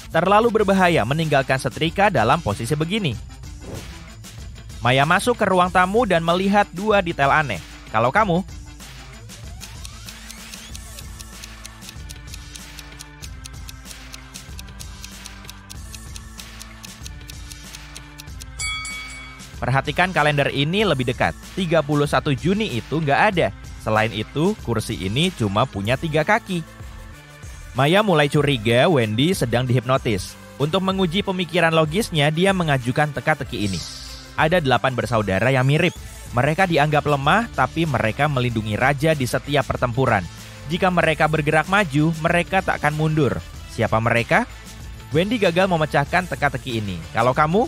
[SPEAKER 3] Terlalu berbahaya meninggalkan setrika dalam posisi begini. Maya masuk ke ruang tamu dan melihat 2 detail aneh. Kalau kamu? Perhatikan kalender ini lebih dekat. 31 Juni itu nggak ada. Selain itu, kursi ini cuma punya 3 kaki. Maya mulai curiga Wendy sedang dihipnotis. Untuk menguji pemikiran logisnya, dia mengajukan teka-teki ini. Ada 8 bersaudara yang mirip. Mereka dianggap lemah, tapi mereka melindungi raja di setiap pertempuran. Jika mereka bergerak maju, mereka tak akan mundur. Siapa mereka? Wendy gagal memecahkan teka-teki ini. Kalau kamu?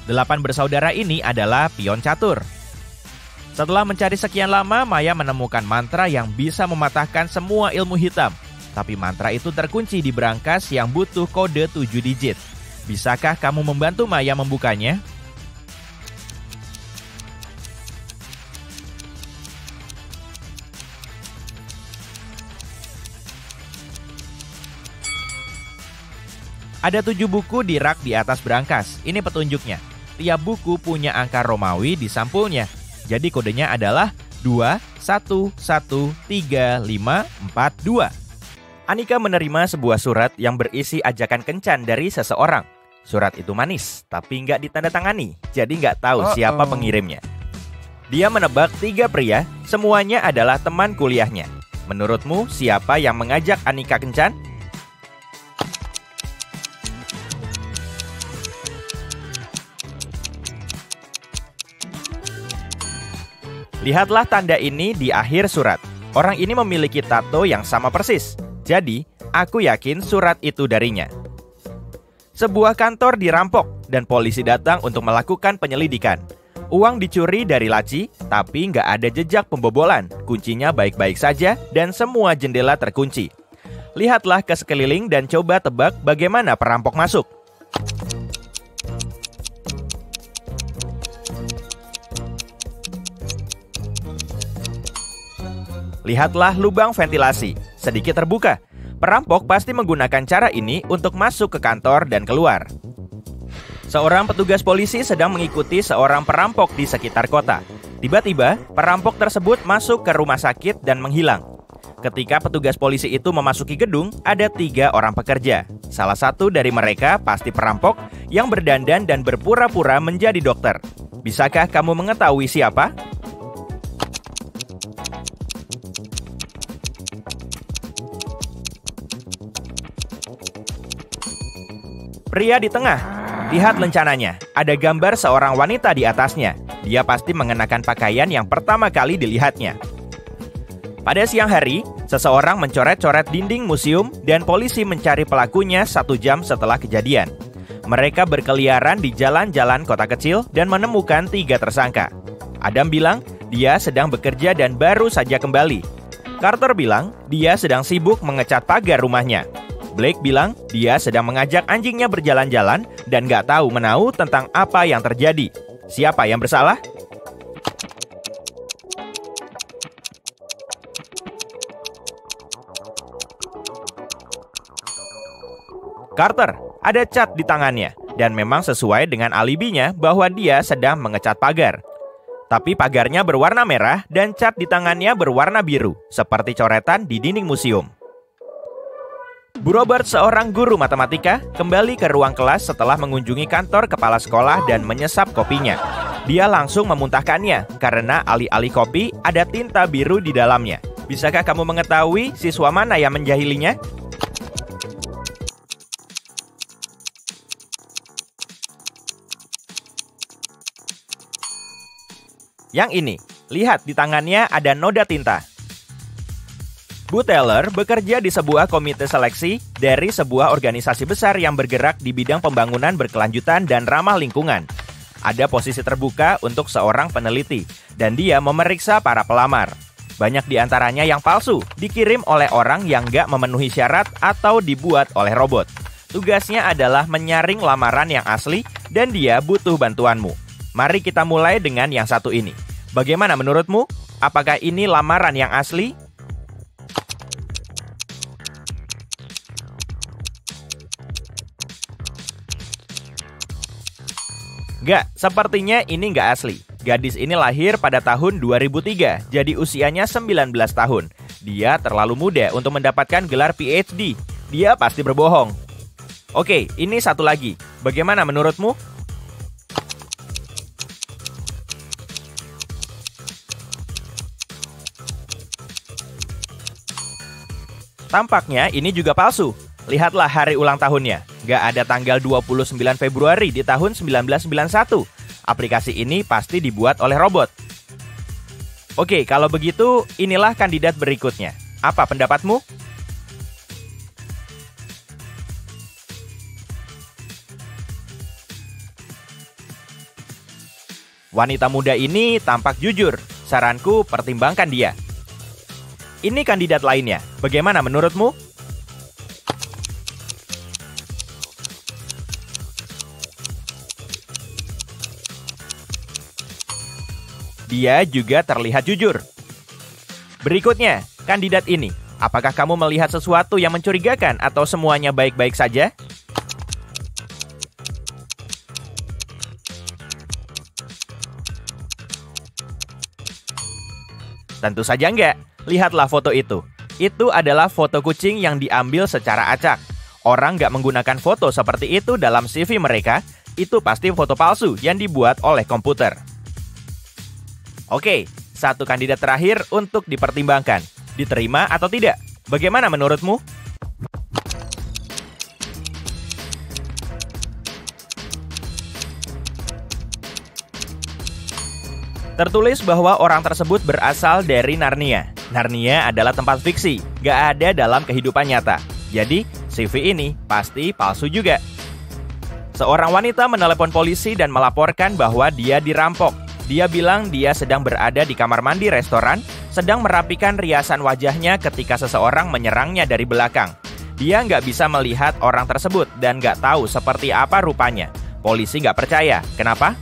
[SPEAKER 3] Delapan bersaudara ini adalah pion catur. Setelah mencari sekian lama, Maya menemukan mantra yang bisa mematahkan semua ilmu hitam. Tapi mantra itu terkunci di berangkas yang butuh kode 7 digit. Bisakah kamu membantu Maya membukanya? Ada 7 buku di rak di atas berangkas. Ini petunjuknya. Tiap buku punya angka Romawi di sampulnya. Jadi kodenya adalah 2113542. Anika menerima sebuah surat yang berisi ajakan kencan dari seseorang. Surat itu manis, tapi nggak ditandatangani. Jadi nggak tahu siapa pengirimnya. Dia menebak 3 pria, semuanya adalah teman kuliahnya. Menurutmu siapa yang mengajak Anika kencan? Lihatlah tanda ini di akhir surat. Orang ini memiliki tato yang sama persis. Jadi, aku yakin surat itu darinya. Sebuah kantor dirampok dan polisi datang untuk melakukan penyelidikan. Uang dicuri dari laci, tapi nggak ada jejak pembobolan. Kuncinya baik-baik saja dan semua jendela terkunci. Lihatlah ke sekeliling dan coba tebak bagaimana perampok masuk. Lihatlah lubang ventilasi, sedikit terbuka. Perampok pasti menggunakan cara ini untuk masuk ke kantor dan keluar. Seorang petugas polisi sedang mengikuti seorang perampok di sekitar kota. Tiba-tiba, perampok tersebut masuk ke rumah sakit dan menghilang. Ketika petugas polisi itu memasuki gedung, ada 3 orang pekerja. Salah satu dari mereka pasti perampok yang berdandan dan berpura-pura menjadi dokter. Bisakah kamu mengetahui siapa? Pria di tengah. Lihat lencananya. Ada gambar seorang wanita di atasnya. Dia pasti mengenakan pakaian yang pertama kali dilihatnya. Pada siang hari, seseorang mencoret-coret dinding museum dan polisi mencari pelakunya 1 jam setelah kejadian. Mereka berkeliaran di jalan-jalan kota kecil dan menemukan 3 tersangka. Adam bilang dia sedang bekerja dan baru saja kembali. Carter bilang dia sedang sibuk mengecat pagar rumahnya. Blake bilang dia sedang mengajak anjingnya berjalan-jalan dan gak tahu menau tentang apa yang terjadi. Siapa yang bersalah? Carter, ada cat di tangannya dan memang sesuai dengan alibinya bahwa dia sedang mengecat pagar. Tapi pagarnya berwarna merah dan cat di tangannya berwarna biru, seperti coretan di dinding museum. Bu Robert, seorang guru matematika, kembali ke ruang kelas setelah mengunjungi kantor kepala sekolah dan menyesap kopinya. Dia langsung memuntahkannya karena alih-alih kopi ada tinta biru di dalamnya. Bisakah kamu mengetahui siswa mana yang menjahilinya? Yang ini, lihat di tangannya ada noda tinta. Bu Taylor bekerja di sebuah komite seleksi dari sebuah organisasi besar yang bergerak di bidang pembangunan berkelanjutan dan ramah lingkungan. Ada posisi terbuka untuk seorang peneliti, dan dia memeriksa para pelamar. Banyak di antaranya yang palsu, dikirim oleh orang yang nggak memenuhi syarat atau dibuat oleh robot. Tugasnya adalah menyaring lamaran yang asli, dan dia butuh bantuanmu. Mari kita mulai dengan yang satu ini. Bagaimana menurutmu? Apakah ini lamaran yang asli? Nggak, sepertinya ini nggak asli. Gadis ini lahir pada tahun 2003, jadi usianya 19 tahun. Dia terlalu muda untuk mendapatkan gelar PhD. Dia pasti berbohong. Oke, ini satu lagi. Bagaimana menurutmu? Tampaknya ini juga palsu. Lihatlah hari ulang tahunnya. Gak ada tanggal 29 Februari di tahun 1991. Aplikasi ini pasti dibuat oleh robot. Oke, kalau begitu, inilah kandidat berikutnya. Apa pendapatmu? Wanita muda ini tampak jujur. Saranku, pertimbangkan dia. Ini kandidat lainnya. Bagaimana menurutmu? Dia juga terlihat jujur. Berikutnya, kandidat ini. Apakah kamu melihat sesuatu yang mencurigakan atau semuanya baik-baik saja? Tentu saja enggak. Lihatlah foto itu. Itu adalah foto kucing yang diambil secara acak. Orang nggak menggunakan foto seperti itu dalam CV mereka. Itu pasti foto palsu yang dibuat oleh komputer. Oke, satu kandidat terakhir untuk dipertimbangkan. Diterima atau tidak? Bagaimana menurutmu? Tertulis bahwa orang tersebut berasal dari Narnia. Narnia adalah tempat fiksi, gak ada dalam kehidupan nyata. Jadi, CV ini pasti palsu juga. Seorang wanita menelepon polisi dan melaporkan bahwa dia dirampok. Dia bilang dia sedang berada di kamar mandi restoran, sedang merapikan riasan wajahnya ketika seseorang menyerangnya dari belakang. Dia nggak bisa melihat orang tersebut dan nggak tahu seperti apa rupanya. Polisi nggak percaya. Kenapa?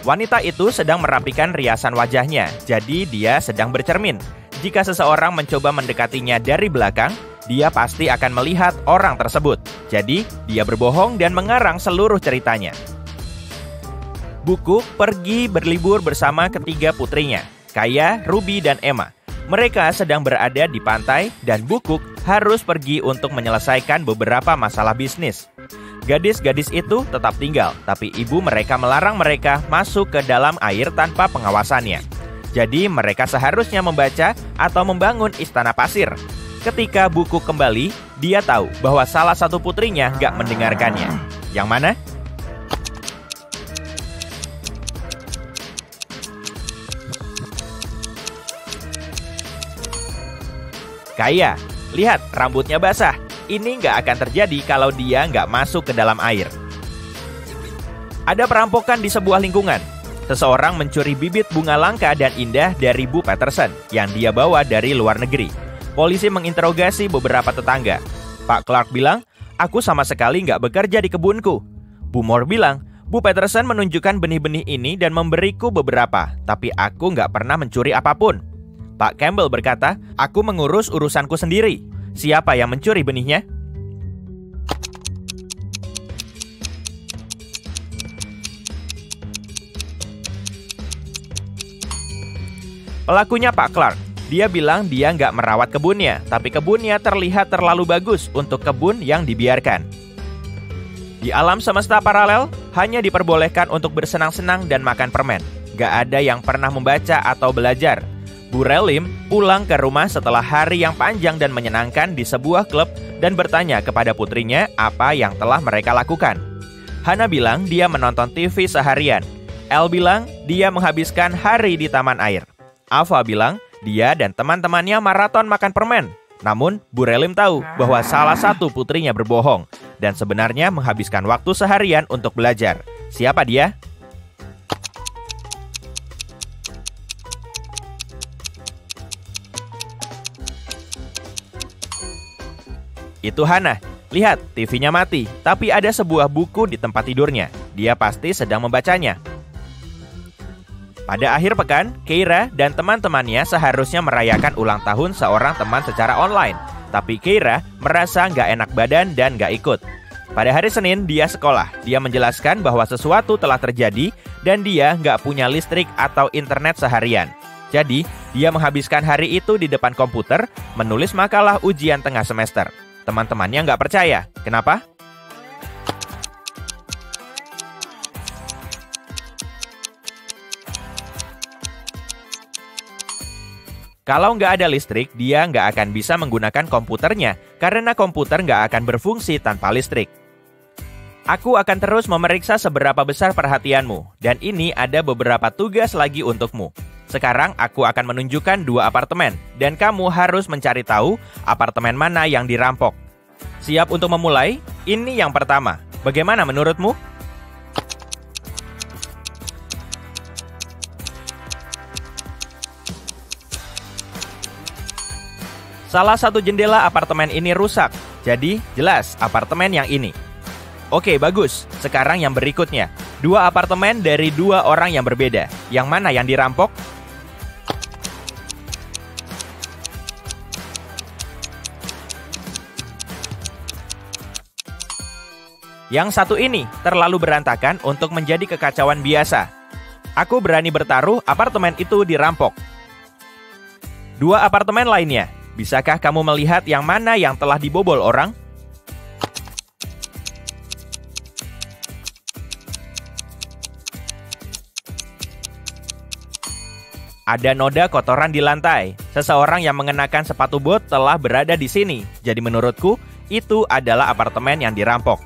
[SPEAKER 3] Wanita itu sedang merapikan riasan wajahnya, jadi dia sedang bercermin. Jika seseorang mencoba mendekatinya dari belakang, dia pasti akan melihat orang tersebut. Jadi, dia berbohong dan mengarang seluruh ceritanya. Bukuk pergi berlibur bersama ketiga putrinya, Kaya, Ruby, dan Emma. Mereka sedang berada di pantai dan Bukuk harus pergi untuk menyelesaikan beberapa masalah bisnis. Gadis-gadis itu tetap tinggal, tapi ibu mereka melarang mereka masuk ke dalam air tanpa pengawasannya. Jadi mereka seharusnya membaca atau membangun istana pasir. Ketika Bukuk kembali, dia tahu bahwa salah satu putrinya nggak mendengarkannya. Yang mana? Kaya, lihat rambutnya basah. Ini nggak akan terjadi kalau dia nggak masuk ke dalam air. Ada perampokan di sebuah lingkungan. Seseorang mencuri bibit bunga langka dan indah dari Bu Peterson yang dia bawa dari luar negeri. Polisi menginterogasi beberapa tetangga. Pak Clark bilang, aku sama sekali nggak bekerja di kebunku. Bu Moore bilang, Bu Peterson menunjukkan benih-benih ini dan memberiku beberapa, tapi aku nggak pernah mencuri apapun. Pak Campbell berkata, aku mengurus urusanku sendiri. Siapa yang mencuri benihnya? Pelakunya Pak Clark. Dia bilang dia nggak merawat kebunnya, tapi kebunnya terlihat terlalu bagus untuk kebun yang dibiarkan. Di alam semesta paralel, hanya diperbolehkan untuk bersenang-senang dan makan permen. Gak ada yang pernah membaca atau belajar. Bu Relim pulang ke rumah setelah hari yang panjang dan menyenangkan di sebuah klub dan bertanya kepada putrinya apa yang telah mereka lakukan. Hannah bilang dia menonton TV seharian. Elle bilang dia menghabiskan hari di taman air. Ava bilang dia dan teman-temannya maraton makan permen. Namun, Bu Relim tahu bahwa salah satu putrinya berbohong dan sebenarnya menghabiskan waktu seharian untuk belajar. Siapa dia? Itu Hannah. Lihat, TV-nya mati, tapi ada sebuah buku di tempat tidurnya. Dia pasti sedang membacanya. Pada akhir pekan, Keira dan teman-temannya seharusnya merayakan ulang tahun seorang teman secara online. Tapi Keira merasa nggak enak badan dan nggak ikut. Pada hari Senin, dia sekolah. Dia menjelaskan bahwa sesuatu telah terjadi dan dia nggak punya listrik atau internet seharian. Jadi, dia menghabiskan hari itu di depan komputer, menulis makalah ujian tengah semester. Teman-temannya nggak percaya. Kenapa? Kalau nggak ada listrik, dia nggak akan bisa menggunakan komputernya, karena komputer nggak akan berfungsi tanpa listrik. Aku akan terus memeriksa seberapa besar perhatianmu, dan ini ada beberapa tugas lagi untukmu. Sekarang aku akan menunjukkan 2 apartemen, dan kamu harus mencari tahu apartemen mana yang dirampok. Siap untuk memulai? Ini yang pertama. Bagaimana menurutmu? Salah satu jendela apartemen ini rusak, jadi jelas apartemen yang ini. Oke, bagus. Sekarang yang berikutnya. 2 apartemen dari 2 orang yang berbeda. Yang mana yang dirampok? Yang satu ini terlalu berantakan untuk menjadi kekacauan biasa. Aku berani bertaruh apartemen itu dirampok. 2 apartemen lainnya. Bisakah kamu melihat yang mana yang telah dibobol orang? Ada noda kotoran di lantai. Seseorang yang mengenakan sepatu bot telah berada di sini. Jadi menurutku, itu adalah apartemen yang dirampok.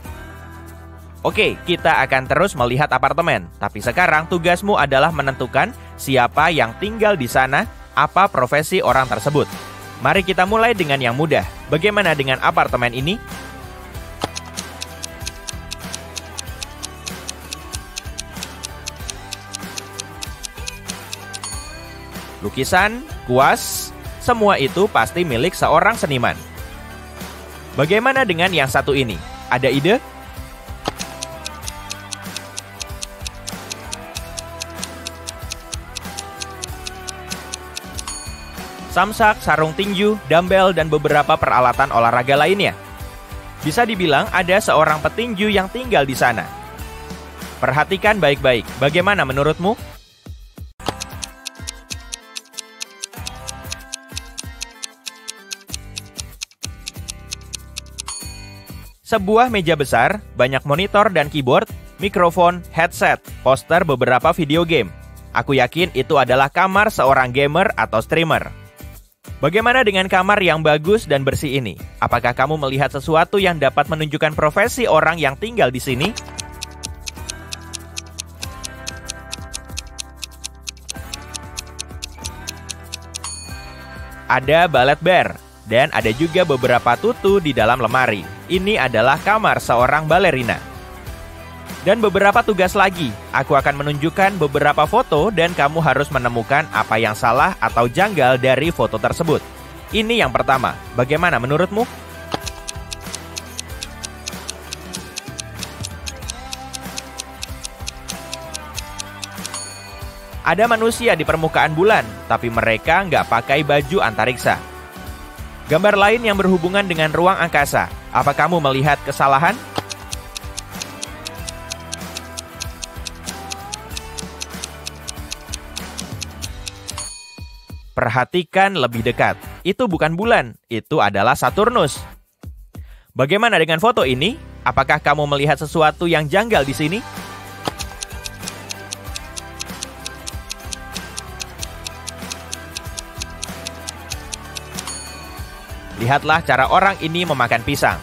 [SPEAKER 3] Oke, kita akan terus melihat apartemen. Tapi sekarang tugasmu adalah menentukan siapa yang tinggal di sana, apa profesi orang tersebut. Mari kita mulai dengan yang mudah. Bagaimana dengan apartemen ini? Lukisan, kuas, semua itu pasti milik seorang seniman. Bagaimana dengan yang satu ini? Ada ide? Samsak, sarung tinju, dumbbell, dan beberapa peralatan olahraga lainnya. Bisa dibilang ada seorang petinju yang tinggal di sana. Perhatikan baik-baik, bagaimana menurutmu? Sebuah meja besar, banyak monitor dan keyboard, mikrofon, headset, poster beberapa video game. Aku yakin itu adalah kamar seorang gamer atau streamer. Bagaimana dengan kamar yang bagus dan bersih ini? Apakah kamu melihat sesuatu yang dapat menunjukkan profesi orang yang tinggal di sini? Ada ballet bar, dan ada juga beberapa tutu di dalam lemari. Ini adalah kamar seorang balerina. Dan beberapa tugas lagi. Aku akan menunjukkan beberapa foto dan kamu harus menemukan apa yang salah atau janggal dari foto tersebut. Ini yang pertama. Bagaimana menurutmu? Ada manusia di permukaan bulan, tapi mereka nggak pakai baju antariksa. Gambar lain yang berhubungan dengan ruang angkasa. Apa kamu melihat kesalahan? Perhatikan lebih dekat. Itu bukan bulan, itu adalah Saturnus. Bagaimana dengan foto ini? Apakah kamu melihat sesuatu yang janggal di sini? Lihatlah cara orang ini memakan pisang.